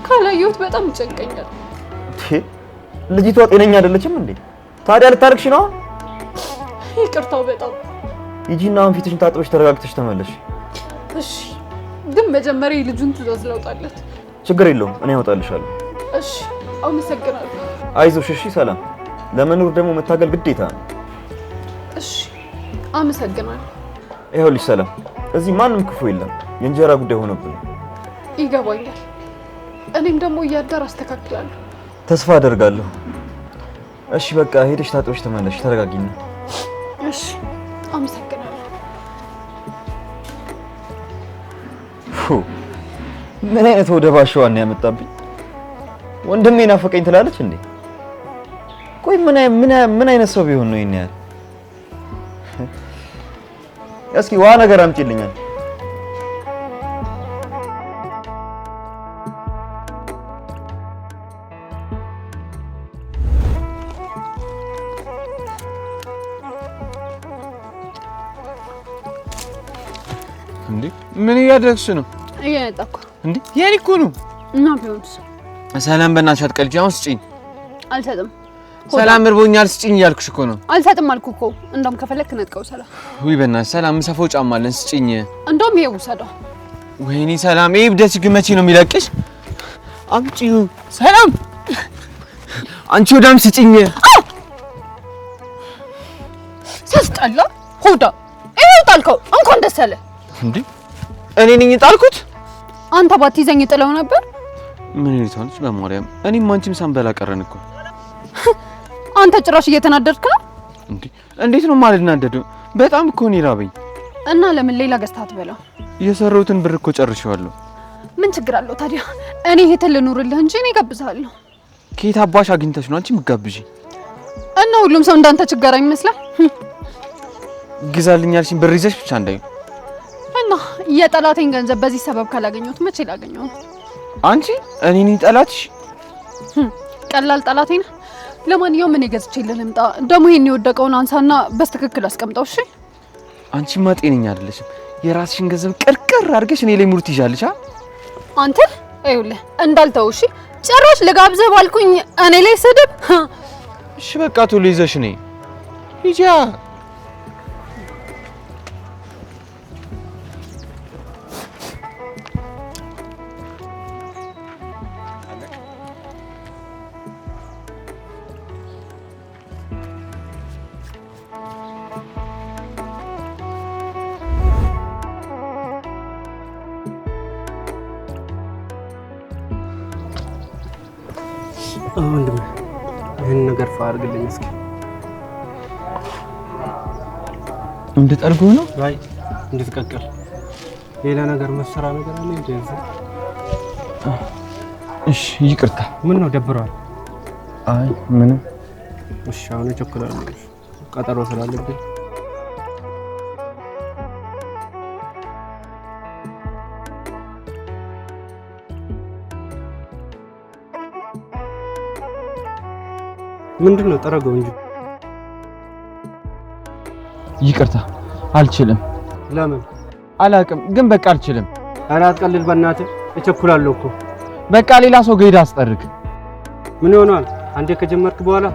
ካላየሁት በጣም ይጨንቀኛል። ልጅቷ ጤነኛ አይደለችም እንዴ? ታዲያ ልታርቅሽ ነው? ይቅርታው በጣም ሂጂና አሁን ፊትሽን ታጥበሽ ተረጋግተሽ ተመለሽ። እሺ፣ ግን መጀመሪያ የልጁን ትዕዛዝ ላውጣለት። ችግር የለውም፣ እኔ አወጣልሻለሁ። እሺ፣ አመሰግናለሁ። አይዞሽ። እሺ፣ ሰላም። ለመኖር ደግሞ መታገል ግዴታ ነው። እሺ፣ አመሰግናለሁ። ይኸውልሽ ሰላም፣ እዚህ ማንም ክፉ የለም። የእንጀራ ጉዳይ ሆነብን። ይገባኛል። እኔም ደግሞ እያደር አስተካክላለሁ። ተስፋ አደርጋለሁ። እሺ፣ በቃ ሄደሽ ታጥበሽ ተመለሽ። ተረጋጊና። እሺ፣ አመሰግናለሁ። ምን አይነት ወደ ባሻዋን ያመጣብኝ? ወንድሜ ናፈቀኝ ትላለች እንዴ? ቆይ ምን አይነት ሰው ቢሆን ነው ይሄን ያህል? እስኪ ውሃ ነገር አምጪልኛል። እንዴ ምን እያደረግሽ ነው? እየነጣኩ እንዴ የኔ እኮ ነው። እና ቢሆንስ? ሰላም በእናትሽ አትቀልጂ። አሁን ስጪኝ። አልሰጥም። ሰላም እርቦኛል ስጪኝ እያልኩሽ እኮ ነው። አልሰጥም አልኩ እኮ። እንደውም ከፈለክ ነጥቀው። ሰላም ውይ በእናትሽ ሰላም ምሰፋው ጫማ አለን ስጪኝ። እንደውም ይሄ ውሰደው። ወይኔ ሰላም ይሄ ብደሽ ግን መቼ ነው የሚለቅሽ? አምጪው ሰላም። አንቺ ወዳም ስጪኝ። ሲያስጠላ ሆዳ። ይሄው ጣልከው። እንኳን ደስ አለ። እንዴ እኔ ነኝ ጣልኩት? አንተ ባትይዘኝ ጥለው ነበር። ምን ይልታለች በማርያም። እኔም አንቺም ሳንበላ ቀረን እኮ። አንተ ጭራሽ እየተናደድክ ነው እንዴ? እንዴት ነው የማልናደደው? በጣም እኮ ነው ይራበኝ። እና ለምን ሌላ ገዝተህ አትበላው? የሰራሁትን ብር እኮ ጨርሼዋለሁ። ምን ችግር አለው ታዲያ? እኔ እህትህ ልኑርልህ እንጂ እኔ እጋብዝሃለሁ። ከየት አባሽ አግኝተሽ ነው አንቺ የምትጋብዢ? እና ሁሉም ሰው እንዳንተ ችግረኛ ይመስላል። ግዛልኝ ያልሽኝ ብር ይዘሽ ብቻ እንዳይ። እና የጠላቴን ገንዘብ በዚህ ሰበብ ካላገኘሁት መቼ ላገኘው? አንቺ እኔ ነኝ ጠላትሽ? ቀላል ጠላቴ ነህ። ለማንኛውም እኔ ገዝቼልህ ልምጣ። ደግሞ ይሄን የወደቀውን አንሳና በስትክክል አስቀምጠው። እሺ? አንቺማ ጤነኛ አይደለሽም። የራስሽን ገንዘብ ቅርቅር አድርገሽ እኔ ላይ ሙሉ ትይዣለሽ። አንተ ይኸውልህ እንዳልተው። እሺ? ጭራሽ ልጋብዝህ ባልኩኝ እኔ ላይ ስድብ። እሺ በቃ ቶሎ ይዘሽ ነይ ሂጂ። ወንድሜ ይሄን ነገር አድርግልኝ እስኪ። እንድጠርጉ ነው? አይ እንድትቀቅል። ሌላ ነገር መሰራ ነገር አለ እንዴ? እሺ ይቅርታ። ምን ነው ደብሯል? አይ ምንም። እሺ አሁን እቸኩላለሁ፣ ቀጠሮ ስላለብኝ። ምንድነው? ጠረገው እንጂ። ይቅርታ አልችልም። ለምን? አላውቅም፣ ግን በቃ አልችልም። ኧረ አትቀልድ በእናትህ፣ እቸኩላለሁ እኮ። በቃ ሌላ ሰው ጋር ሄደህ አስጠርግ። ምን ይሆናል? አንዴ ከጀመርክ በኋላ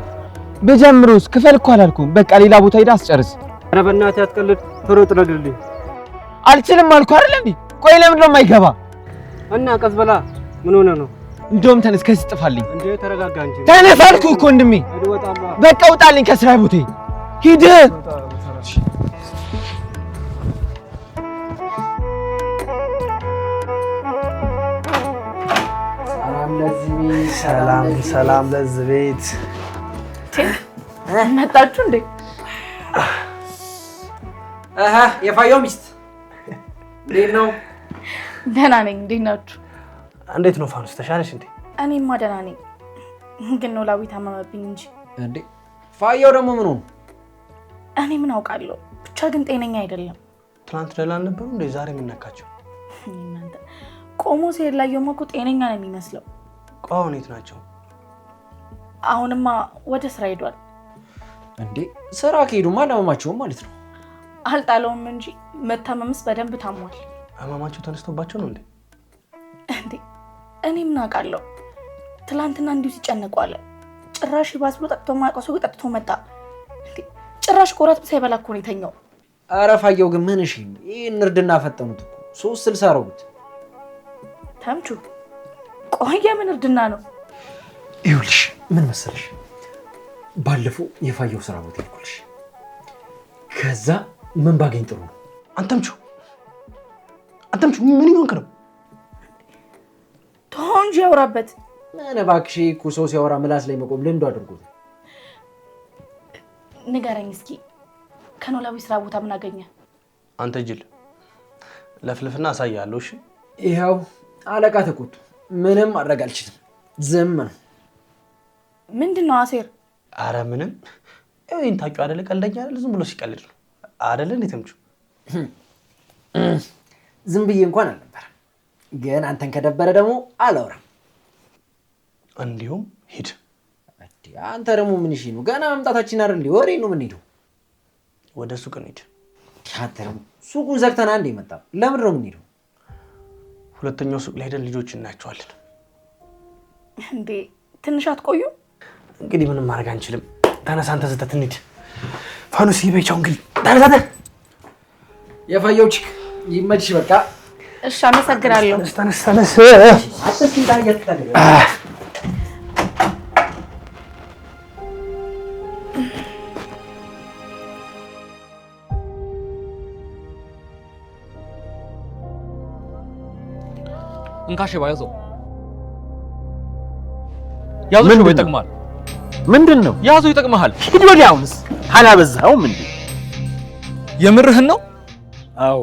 በጀምሩስ ክፈል እኮ አላልኩም። በቃ ሌላ ቦታ ሄደህ አስጨርስ። ኧረ በእናትህ አትቀልድ፣ ቶሎ ጥረግልኝ። አልችልም አልኩህ አይደል እንዴ? ቆይ ለምንድን ነው የማይገባ? እና ቀስ በላ። ምን ሆነ ነው? እንደውም ተነስ፣ ከዚህ ጥፋልኝ። እንዴ ተረጋጋ እንጂ። ተነስ አልኩህ እኮ ወንድሜ። በቃ ውጣልኝ ከስራ ቦታዬ ሂድ። ሰላም ለዚህ ቤት። መጣችሁ እንዴ? የፋየው ሚስት እንዴት ነው? ደህና ነኝ። እንዴት ናችሁ? እንዴት ነው ፋኑስ? ተሻለሽ እንዴ? እኔማ ደህና ነኝ፣ ግን ኖላዊ ታመመብኝ እንጂ። እንዴ ፋየው ደግሞ ምን ሆነ? እኔ ምን አውቃለሁ፣ ብቻ ግን ጤነኛ አይደለም። ትናንት ደህና አልነበሩ እንዴ? ዛሬ ምን ነካቸው? እናንተ ቆሞ ሲሄድ ላየውማ እኮ ጤነኛ ነው የሚመስለው። ቆይ የት ናቸው? አሁንማ ወደ ስራ ሄዷል። እንዴ ስራ ከሄዱማ አላመማቸውም ማለት ነው? አልጣለውም እንጂ መታመምስ በደንብ ታሟል። ህመማቸው ተነስቶባቸው ነው እንዴ? እንዴ እኔ ምን አውቃለሁ። ትላንትና እንዲሁ ሲጨነቁ አለ። ጭራሽ ባስ ብሎ ጠጥቶ ማቀሱ ጠጥቶ መጣ። እንዴ ጭራሽ ቆራት ሳይበላ እኮ ነው የተኛው። ኧረ ፋየው ግን ምን እሺ፣ ይሄን እርድና ፈጠኑት እኮ 360 አረጉት። ተምቹ ቆየ ምን እርድና ነው? ይኸውልሽ ምን መሰለሽ፣ ባለፈው የፋየው ስራ ቦታ ይልኩልሽ። ከዛ ምን ባገኝ ጥሩ ነው? አንተምቹ ምን ይሆንክ ነው? ተንጂ ያወራበት ምን እባክሽ፣ እኮ ሰው ሲያወራ ምላስ ላይ መቆም ልምዱ አድርጎት። ንገረኝ እስኪ ከኖላዊ ስራ ቦታ ምን አገኘ? አንተ ጅል ለፍልፍና አሳያለሁ። እሺ ይኸው አለቃ ተቆጡ። ምንም ማድረግ አልችልም፣ ዝም ነው። ምንድነው አሴር? አረ ምንም ይሄን ታውቂው አይደለ? ቀልደኛ አይደለ? ዝም ብሎ ሲቀልድ ነው አይደለ? እንዴ ተምቹ ዝም ብዬ እንኳን አልነበረም፣ ግን አንተን ከደበረ ደግሞ አላወራም። እንዲሁም ሂድ። አንተ ደግሞ ምን እሺ ነው? ገና መምጣታችን አይደል? ወሬ ነው የምንሄደው። ወደ ሱቅ እንሂድ። አንተ ደግሞ ሱቁን ዘግተና እንደ መጣ ለምን ነው የምንሄደው? ሁለተኛው ሱቅ ላይ ሄደን ልጆች እናያቸዋለን። እንዴ ትንሽ አትቆዩ? እንግዲህ ምንም ማድረግ አንችልም። ተነሳ አንተ ዝተት እንሂድ። ፋኑስ ይበቻው እንግዲህ ተነሳተ። የፋየው ቺክ ይመችሽ በቃ። እሺ አመሰግናለሁ። ተነስ አጥቂታ ያተታለ እንካሽ ባይዘው ያዙ ነው ይጠቅማል። ምንድነው? ያዙ ይጠቅማል። ሂድ ወዲያውንስ አላበዛኸውም እንዴ? የምርህን ነው? አዎ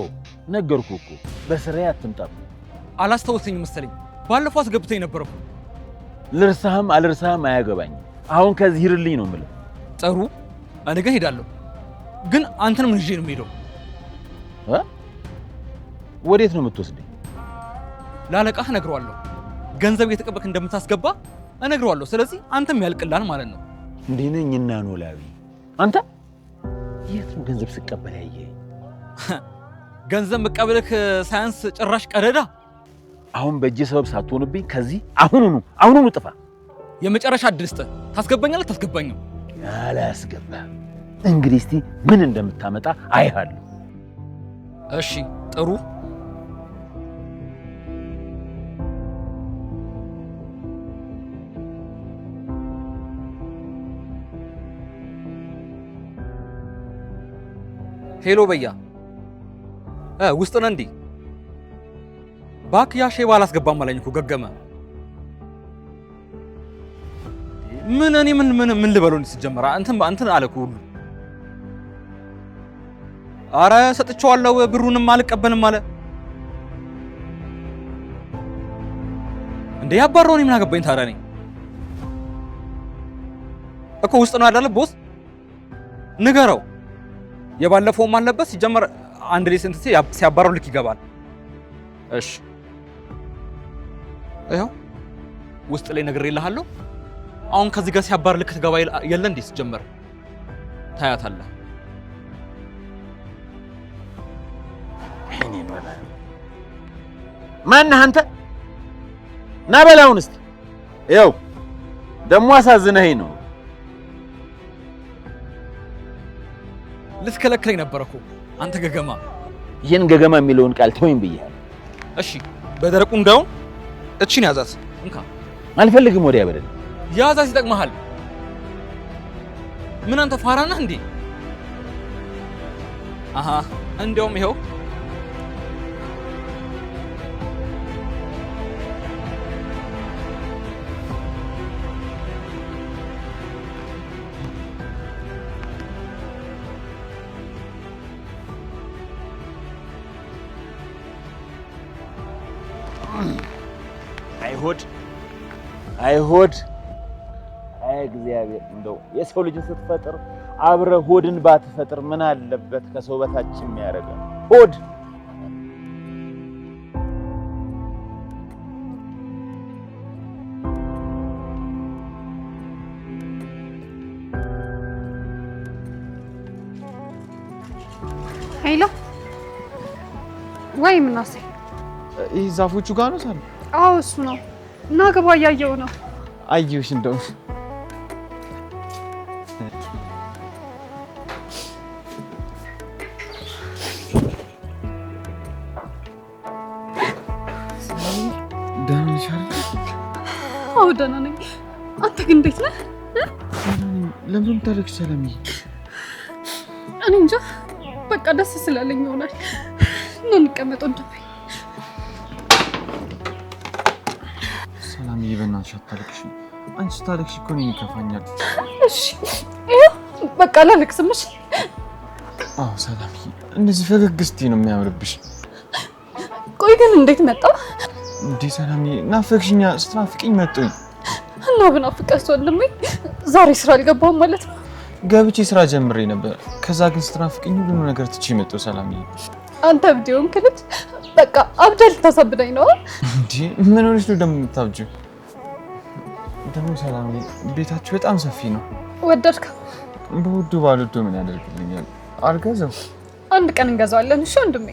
ነገርኩህ እኮ በስራዬ አትምጣም። አላስተውሰኝ መሰለኝ። ባለፈው አስገብተኝ ነበር እኮ። ልርሳህም አልርሳህም አያገባኝም። አሁን ከዚህ ሂድልኝ ነው የምልህ። ጥሩ እኔ ጋር ሄዳለሁ፣ ግን አንተንም ይዤ ነው የምሄደው። ወዴት ነው የምትወስደኝ? ላለቃህ እነግረዋለሁ። ገንዘብ እየተቀበልክ እንደምታስገባ እነግረዋለሁ። ስለዚህ አንተም ያልቅልሃል ማለት ነው። እንዴ ነኝና ኖላዊ፣ አንተ የት ነው ገንዘብ ስቀበል ያየኸኝ? ገንዘብ መቀበልክ ሳያንስ ጭራሽ ቀደዳ። አሁን በእጄ ሰበብ ሳትሆንብኝ ከዚህ አሁኑኑ ጥፋ። የመጨረሻ እድል ስጠህ። ታስገባኛለህ? ታስገባኝም? አላስገባህም። እንግዲህ እስቲ ምን እንደምታመጣ አይሃለሁ። እሺ ጥሩ። ሄሎ በያ ውስጥ ነህ እንዴ? እባክህ ያ ሼባ አላስገባም አለኝ እኮ ገገመ። ምን እኔ ምን ልበለው ሲጀመር እንትን አለ እኮ ሁሉ። ኧረ ሰጥቼዋለሁ ብሩንም አልቀበልም አለ እንዴ። ያባረው እኔ ምን አገባኝ ታዲያ? እኔ እኮ ውስጥ ነው አይደለ ቦስ? ንገረው። የባለፈውም አለበት ሲጀመር አንድ ላይ ስንት ሲያባረው ልክ ይገባል። እሺ ይኸው ውስጥ ላይ ነግሬልሃለሁ። አሁን ከዚህ ጋር ሲያባር ልክ ትገባ የለ እንዴ? ሲጀመር ታያታለህ። ማነህ አንተ? ና በላውን እስቲ። ይኸው ደግሞ አሳዝነኸኝ ነው። ልትከለክለኝ ነበር እኮ አንተ ገገማ። ይህን ገገማ የሚለውን ቃል ተወኝ ብያለሁ። እሺ በደረቁ እንዳውን እቺን ያዛት እንካ። አልፈልግም። ወዲያ በደል ያዛት ይጠቅምሃል። ምን አንተ ፋራ ነህ እንዴ? አሃ እንደውም ይኸው አይሆድ አይሆድ አይ እግዚአብሔር እንደው የሰው ልጅ ስትፈጥር አብረ ሆድን ባትፈጥር ምን አለበት ከሰው በታች የሚያደርገው ሆድ ሄሎ ወይ ምናሴ ይህ ዛፎቹ ጋር ነው ሰላም? አዎ እሱ ነው እና ገባ እያየው ነው። አየሁሽ እንደው ደህና ነሽ አይደል? አዎ ደህና ነኝ። አንተ ግን እንዴት ነህ? ለምን ታለቅሽ ሰላምዬ? እኔ እንጃ በቃ ደስ ስላለኝ ይሆናል። ነው እንቀመጥ ወንድሜ። ሰላምዬ በእናትሽ አታለቅሽ። አንቺ ስታለቅሽ እኮ እኔን ይከፋኛል። እሺ ይኸው በቃ አላለቅስም። እሺ አዎ ሰላምዬ እንደዚህ ፈገግ ስትይ ነው የሚያምርብሽ። ቆይ ግን እንዴት መጣ እንዴ? ሰላምዬ ናፈቅሽኛ። ስትናፍቅኝ መጣሁኝ። እና ብናፍቀስ ወንድሜ ዛሬ ስራ አልገባሁም ማለት ነው? ገብቼ ስራ ጀምሬ ነበር። ከዛ ግን ስትናፍቅኝ ሁሉ ነገር ትቼ መጣሁ ሰላምዬ። አንተ ብዲውን ክልት በቃ አብደል ታሳብደኝ ነው እንዴ? ምን ሆነሽ ነው ደግሞ የምታብጂው? ደግሞ ሰላምዬ ቤታችሁ በጣም ሰፊ ነው። ወደድከው? በውዱ ባልወዶ ምን ያደርግልኛል? አልገዛው። አንድ ቀን እንገዛዋለን። እሺ ወንድሜ።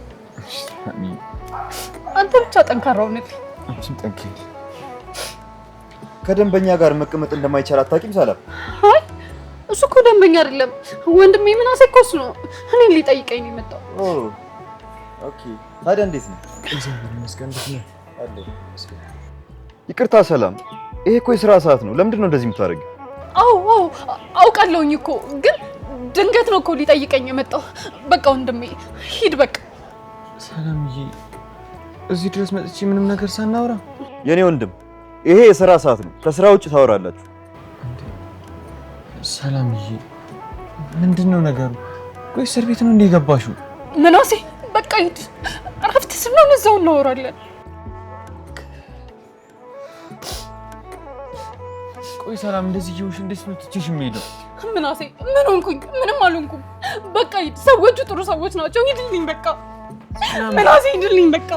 አንተ ብቻ ጠንካራው ነህ። አንቺም ጠንካራ። ከደንበኛ ጋር መቀመጥ እንደማይቻል አታውቂም ሰላም? አይ እሱ እኮ ደንበኛ አይደለም ወንድሜ። ምን አሰኮስ ነው እኔን ሊጠይቀኝ ነው የመጣው። ኦኬ ታዲያ እንዴት ነው? እግዚአብሔር ይመስገን። እንዴት ነው? አለሁ። ይቅርታ ሰላም፣ ይሄ እኮ የሥራ ሰዓት ነው። ለምንድን ነው እንደዚህ የምታደርጊው? አዎ አውቃለሁኝ እኮ ግን ድንገት ነው እኮ ሊጠይቀኝ የመጣው። በቃ ወንድሜ ሂድ በቃ። ሰላምዬ እዚህ ድረስ መጥቼ ምንም ነገር ሳናወራ? የኔ ወንድም ይሄ የሥራ ሰዓት ነው። ከሥራ ውጭ ታወራላችሁ። ሰላምዬ ምንድነው ነገሩ? ቆይ እስር ቤት ነው እንደ ገባሽው? ምናሴ በቃ ሂድ። እረፍት ስንሆን እዛው እናወራለን። ቆይ ሰላም እንደዚህ ይውሽ እንዴት ነው ትችሽ የምሄደው? ምናሴ ምን ሆንኩኝ? ምንም አልሆንኩም። በቃ ሂድ። ሰዎቹ ጥሩ ሰዎች ናቸው። ሂድልኝ በቃ ምናሴ ሂድልኝ በቃ።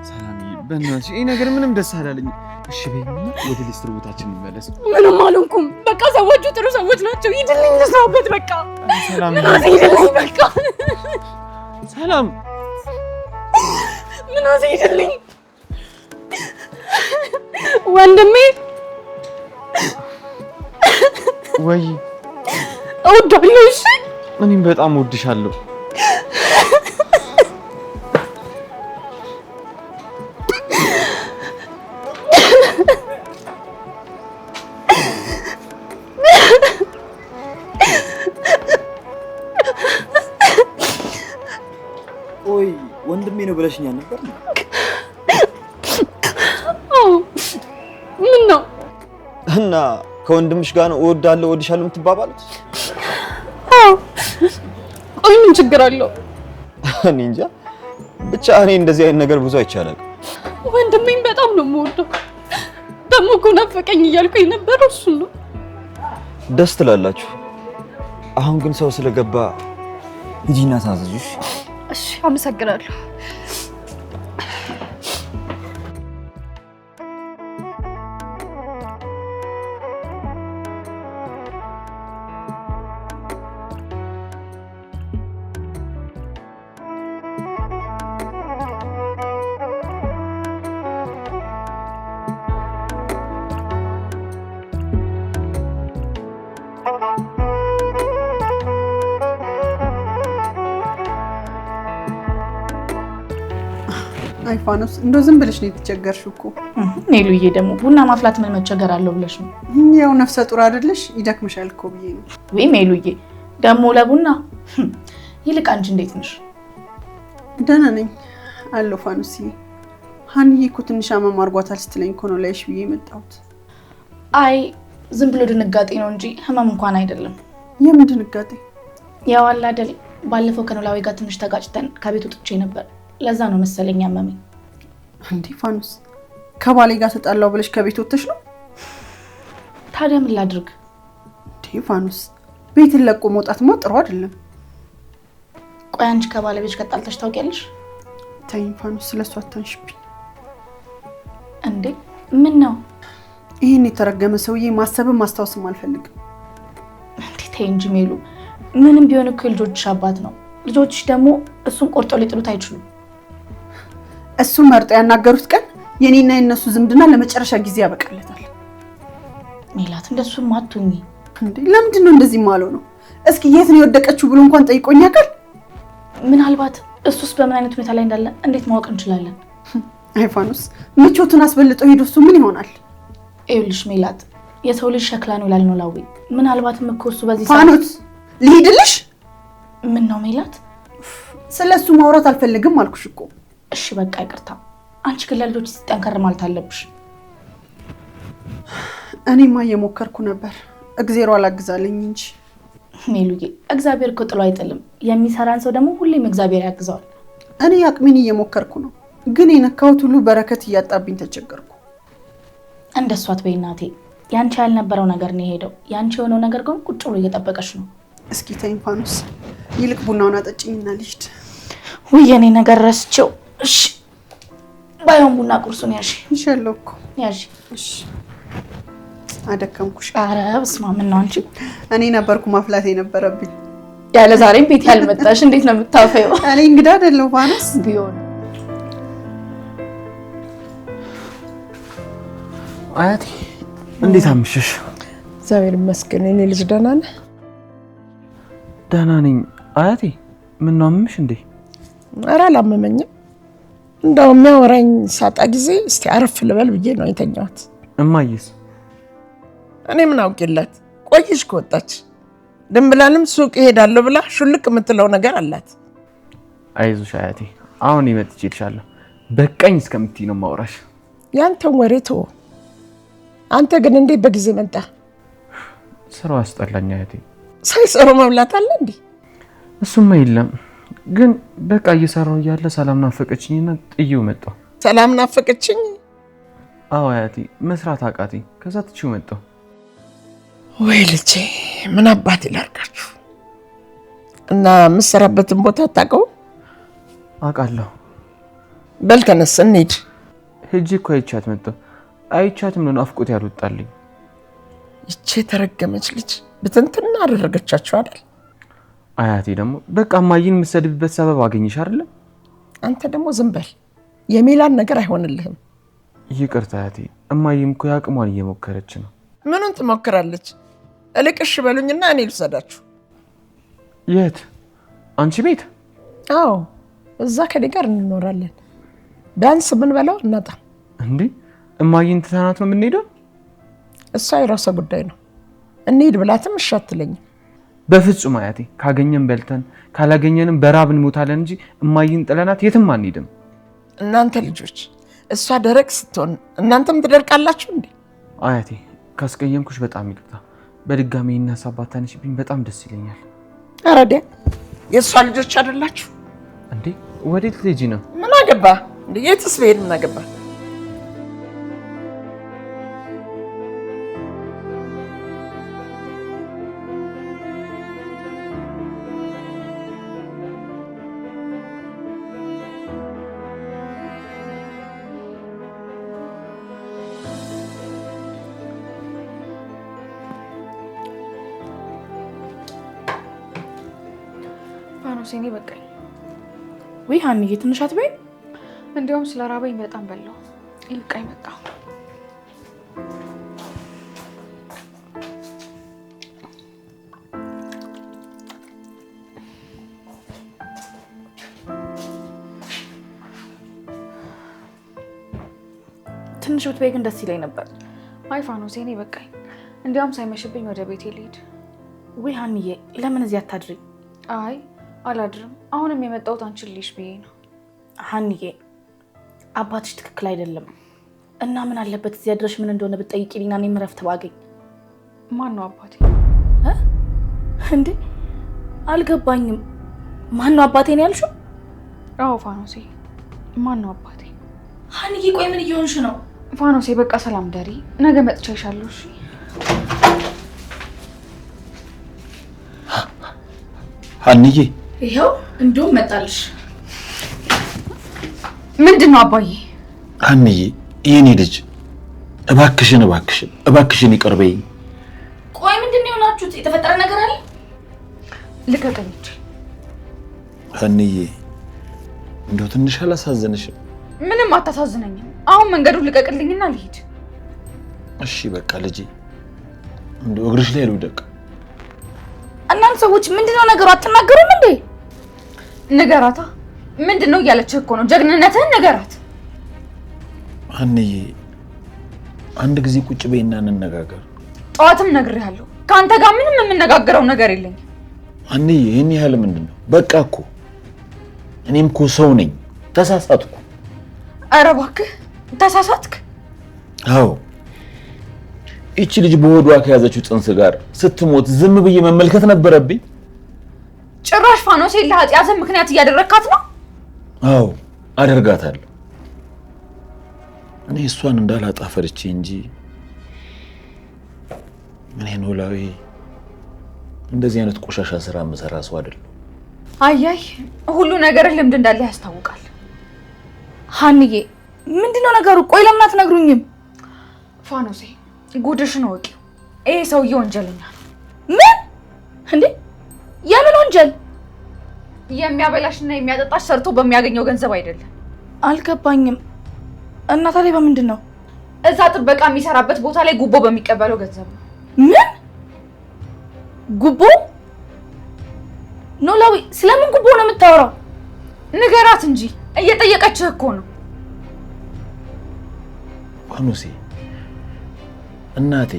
ሰላምዬ በእናትሽ ይሄ ነገር ምንም ደስ አላለኝም። እሺ በይና ወደ ሊስትር ቦታችን እንመለስ። ምንም አልሆንኩም። በቃ ሰዎቹ ጥሩ ሰዎች ናቸው። ሂድልኝ ልስራበት በቃ። ሰላም ምናሴ ሂድልኝ በቃ። ሰላም ምናሴ ሂድልኝ ወንድሜ። ወይ እወዳለሁ። እሺ እኔም በጣም እወድሻለሁ። ቆይ ወንድሜ ነው ብለሽኛል ነበር? አዎ ምን ነው? እና ከወንድምሽ ጋር ነው እወዳለሁ እወድሻለሁ የምትባባሉት? አዎ ቆይ ምን ችግር አለው? እኔ እንጃ ብቻ እኔ እንደዚህ አይነት ነገር ብዙ አይቻልም። ወንድሜን በጣም ነው የምወደው። ደግሞ እኮ ናፈቀኝ እያልኩኝ ነበር። እሱ ነው ደስ ትላላችሁ። አሁን ግን ሰው ስለገባ ሂጂና ታዘዥሽ። እሺ አመሰግናለሁ። አይፋኖስ እንደው ዝም ብለሽ ነው የተቸገርሽው እኮ። ኔሉዬ ደግሞ ቡና ማፍላት ምን መቸገር አለው ብለሽ ነው? ያው ነፍሰ ጡር አይደለሽ ይደክምሻል እኮ ብዬ ነው። ወይ ሜሉዬ ደግሞ ለቡና ይልቅ አንቺ እንዴት ነሽ? ደህና ነኝ አለሁ ፋኖስዬ። ሀኒዬ እኮ ትንሽ አመም አድርጓታል ስትለኝ እኮ ነው ላይሽ ብዬ የመጣሁት። አይ ዝም ብሎ ድንጋጤ ነው እንጂ ህመም እንኳን አይደለም። የምን ድንጋጤ? ያው አለ አይደል ባለፈው ከኖላዊ ጋር ትንሽ ተጋጭተን ከቤት ወጥቼ ነበር። ለዛ ነው መሰለኝ ያመመኝ። እንዴ ፋኖስ ከባሌ ጋር ተጣላው ብለሽ ከቤት ወጥተሽ ነው? ታዲያ ምን ላድርግ? ፋኑስ ቤትን ለቆ መውጣትማ ጥሩ አይደለም። ቆይ አንቺ ከባለቤትሽ ጋር ተጣልተሽ ታውቂያለሽ? ተይኝ ፋኑስ፣ ስለሱ አታንሽብኝ። እንዴ ምን ነው? ይሄን የተረገመ ሰውዬ ማሰብም ማስታወስም አልፈልግም። እንዴ ተይ እንጂ ሜሉ፣ ምንም ቢሆን እኮ ልጆችሽ አባት ነው። ልጆችሽ ደግሞ እሱን ቆርጦ ሊጥሉት አይችሉም። እሱ መርጦ ያናገሩት ቀን የኔና የነሱ ዝምድና ለመጨረሻ ጊዜ ያበቃለታል። ሜላት እንደሱም አትሁኚ። እንዴ ለምንድን ነው እንደዚህ ማለው ነው? እስኪ የት ነው የወደቀችው ብሎ እንኳን ጠይቆኝ ያውቃል? ምናልባት እሱስ በምን አይነት ሁኔታ ላይ እንዳለ እንዴት ማወቅ እንችላለን? አይ ፋኑስ፣ ምቾቱን አስበልጦ ሄዶ እሱ ምን ይሆናል? ይኸውልሽ ሜላት፣ የሰው ልጅ ሸክላ ነው ይላል ኖላዊ። ምናልባትም እኮ እሱ በዚህ ፋኑስ ልሂድልሽ? ምን ነው ሜላት? ስለሱ ማውራት አልፈልግም አልኩሽ እኮ። እሺ በቃ ይቅርታ። አንቺ ግን ለልጆች ሲጠንከር ማለት አለብሽ። እኔማ እየሞከርኩ ነበር፣ እግዜሩ አላግዛለኝ እንጂ። ሜሉዬ፣ እግዚአብሔር እኮ ጥሎ አይጥልም። የሚሰራን ሰው ደግሞ ሁሌም እግዚአብሔር ያግዘዋል። እኔ አቅሜን እየሞከርኩ ነው፣ ግን የነካሁት ሁሉ በረከት እያጣብኝ ተቸገርኩ። እንደሷ አትበይ እናቴ። ያንቺ ያልነበረው ነገር ነው የሄደው። ያንቺ የሆነው ነገር ግን ቁጭ ብሎ እየጠበቀሽ ነው። እስኪ ተይኝ ፋኑስ፣ ይልቅ ቡናውን አጠጪኝና ልሂድ። ውይ የኔ ነገር ረስቼው። እሺ ባይሆን ቡና ቁርሱን ያዢ። ይሻለው እኮ ያዢ። እሺ አደከምኩሽ። ኧረ በስመ አብ ነው አንቺ። እኔ ነበርኩ ማፍላት የነበረብኝ። ያለ ዛሬም ቤት ያልመጣሽ እንዴት ነው የምታፈየው? እኔ እንግዳ አይደለሁ ፋኑስ። ቢሆን አያቴ እንዴት አምሽሽ? እግዚአብሔር ይመስገን። እኔ ልጅ ደህና ነህ? ደህና ነኝ አያቴ። ምን ነው አመመሽ እንዴ? ኧረ አላመመኝም። እንደው የሚያወራኝ ሳጣ ጊዜ እስቲ አረፍ ልበል ብዬ ነው የተኛሁት። እማዬስ? እኔ ምን አውቄላት? ቆይሽ ከወጣች ድንብላንም ሱቅ እሄዳለሁ ብላ ሹልክ የምትለው ነገር አላት። አይዞሽ አያቴ፣ አሁን ይመጥቼልሻለሁ። በቃኝ እስከምትይ ነው ማውራሽ። ያንተን ወሬ ተወው። አንተ ግን እንዴት በጊዜ መጣ? ስራው አስጠላኝ አያቴ። ሳይሰሩ መብላት አለ እንዴ? እሱማ የለም፣ ግን በቃ እየሰራሁ እያለ ሰላም ናፈቀችኝና ጥዬው መጣሁ። ሰላም ናፈቀችኝ? አዎ አያቴ፣ መስራት አቃተኝ። ከዛ ትቼው መጣሁ። ወይ ልጄ፣ ምን አባት ይላርጋችሁ። እና የምትሰራበትን ቦታ አታውቀውም? አውቃለሁ። በል ተነስ እንሂድ። ሂጂ እኮ አይቻት መጣሁ። አይቻትም ነው ናፍቆት ያልወጣልኝ። ይቼ የተረገመች ልጅ ብትንትና አደረገቻችሁ አይደል? አያቴ ደግሞ በቃ እማዬን የምትሰድብበት ሰበብ አገኘሽ አይደል? አንተ ደግሞ ዝም በል። የሜላን ነገር አይሆንልህም። ይቅርታ አያቴ፣ እማዬም እኮ ያቅሟን እየሞከረች ነው። ምኑን ትሞክራለች? እልቅሽ በሉኝና እኔ ልውሰዳችሁ። የት? አንቺ ቤት? አዎ፣ እዛ ከኔ ጋር እንኖራለን። ቢያንስ ምን በላው እናጣ። እንዴ እማዬን ትተናት ነው የምንሄደው? እሷ የራሷ ጉዳይ ነው። እንሂድ ብላትም እሺ አትለኝም። በፍጹም አያቴ፣ ካገኘን በልተን ካላገኘንም በራብ እንሞታለን እንጂ እማዬን ጥለናት የትም አንሄድም። እናንተ ልጆች፣ እሷ ደረቅ ስትሆን እናንተም ትደርቃላችሁ እንዴ? አያቴ፣ ካስቀየምኩሽ በጣም ይቅርታ። በድጋሚ እናሳባት ታነሽብኝ በጣም ደስ ይለኛል። አረዲያ የእሷ ልጆች አይደላችሁ እንዴ? ወዴት ልትሄጂ ነው? ምን አገባ እንዴ? የትስ ብሄድ ምን አገባ? ፋኖሴኔ በቃኝ። ወይ ሀኒዬ ትንሽ አትበይ። እንዲያውም ስለራበኝ በጣም በላው። ይልቃኝ በቃ ትንሽ ብትበይ ግን ደስ ይለኝ ነበር። አይ ፋኖሴኔ በቃኝ። እንዲያውም ሳይመሽብኝ ወደ ቤቴ ልሂድ። ወይ ሀኒዬ ለምን እዚህ አታድሪ? አይ አላድርም። አሁንም የመጣሁት አንቺን ልይሽ ብዬ ነው። ሀኒዬ አባትሽ ትክክል አይደለም እና ምን አለበት እዚያ ድረሽ ምን እንደሆነ ብትጠይቂልኝና እኔም እረፍት ባገኝ። ማን ነው አባቴ? እንዴ አልገባኝም። ማን ነው አባቴ ነው ያልሽው? አዎ ፋኖሴ፣ ማን ነው አባቴ? ሀኒዬ ቆይ ምን እየሆንሽ ነው? ፋኖሴ በቃ ሰላም ደሪ። ነገ መጥቼ እሻለሁ። እሺ ሀንዬ ይኸው እንደውም መጣልሽ። ምንድን ነው አባዬ? ሀንዬ የኔ ልጅ እባክሽን ይቅር በይኝ። ቆይ ምንድን ነው የሆናችሁት? የተፈጠረ ነገር አለ? ልቀቀኝ። ሀንዬ እንደው ትንሽ አላሳዘንሽም? ምንም አታሳዝነኝም። አሁን መንገዱን ልቀቅልኝና ልሂድ። እሺ በቃ ልጄ እንደው እግርሽ ላይ ልውደቅ። እናንተ ሰዎች ምንድነው ነገሩ? አትናገሩም እንዴ? ንገራታ። ምንድነው እያለችህ እኮ ነው? ጀግንነትህን ንገራት። ሀንዬ አንድ ጊዜ ቁጭ በይና እንነጋገር። ጠዋትም ነግሬሃለሁ፣ ከአንተ ጋር ምንም የምነጋገረው ነገር የለኝም። ሀንዬ ይህን ያህል ምንድነው? በቃ እኮ እኔም እኮ ሰው ነኝ፣ ተሳሳትኩ። ኧረ እባክህ ተሳሳትክ? አዎ እቺ ልጅ በሆዷ ከያዘችው ጽንስ ጋር ስትሞት ዝም ብዬ መመልከት ነበረብኝ? ጭራሽ ፋኖሴ ለኃጢአት ምክንያት እያደረካት ነው? አዎ አደርጋታለሁ። እኔ እሷን እንዳላጣ ፈርቼ እንጂ ምን ኖላዊ እንደዚህ አይነት ቆሻሻ ስራ የምሰራ ሰው አይደለም። አያይ ሁሉ ነገር ልምድ እንዳለ ያስታውቃል። ሀንዬ ምንድነው ነገሩ? ቆይ ለምን አትነግሩኝም? ፋኖሴ ጉድሽን ወቂው። ይሄ ሰውዬ ወንጀለኛ ነው። ምን እንዴ? የምን ወንጀል? የሚያበላሽና የሚያጠጣሽ ሰርቶ በሚያገኘው ገንዘብ አይደለም። አልገባኝም። እና ታዲያ በምንድን ነው? እዛ ጥበቃ የሚሰራበት ቦታ ላይ ጉቦ በሚቀበለው ገንዘብ ነው። ምን ጉቦ? ኖላዊ ስለምን ጉቦ ነው የምታወራው? ንገራት እንጂ እየጠየቀችህ እኮ ነው። ፋኖሴ እናቴ፣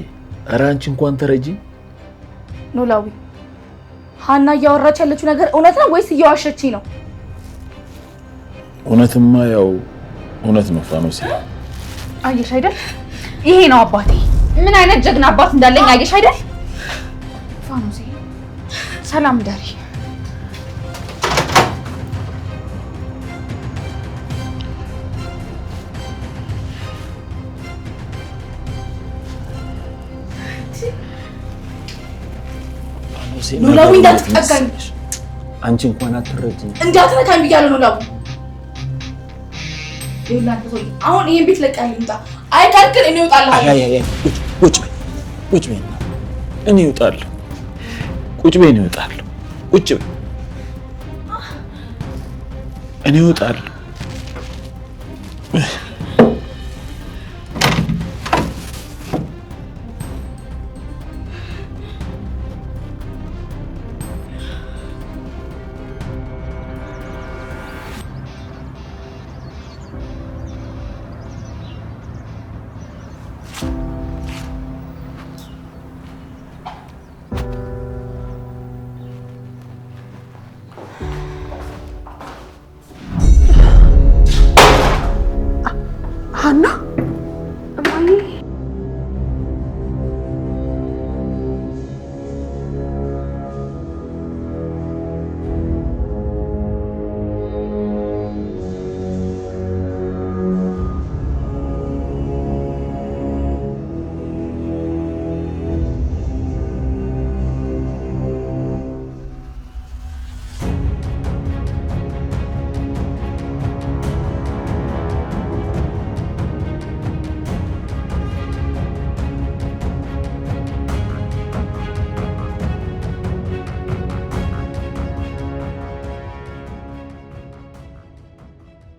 ኧረ አንቺ እንኳን ተረጂ። ኖላዊ ሀና እያወራች ያለችው ነገር እውነት ነው ወይስ እየዋሸችኝ ነው? እውነትማ ያው እውነት ነው ፋኖሴ። አየሽ አይደል? ይሄ ነው አባቴ። ምን አይነት ጀግና አባት እንዳለኝ አየሽ አይደል? ፋኖሴ ሰላም ዳሪ። ኖላዊ እንዳትጠጋኝ። አንቺ እንኳን አትረጂ። እንዳትነካኝ ብያለሁ ኖላዊ። ይላንተ ሰው አሁን ይሄን ቤት ለቀልኝ እንታ አይቀርክን እኔ እወጣለሁ። ቁጭ በይ እኔ እወጣለሁ። ቁጭ በይ እኔ እወጣለሁ። ቁጭ በይ እኔ እወጣለሁ። ሀና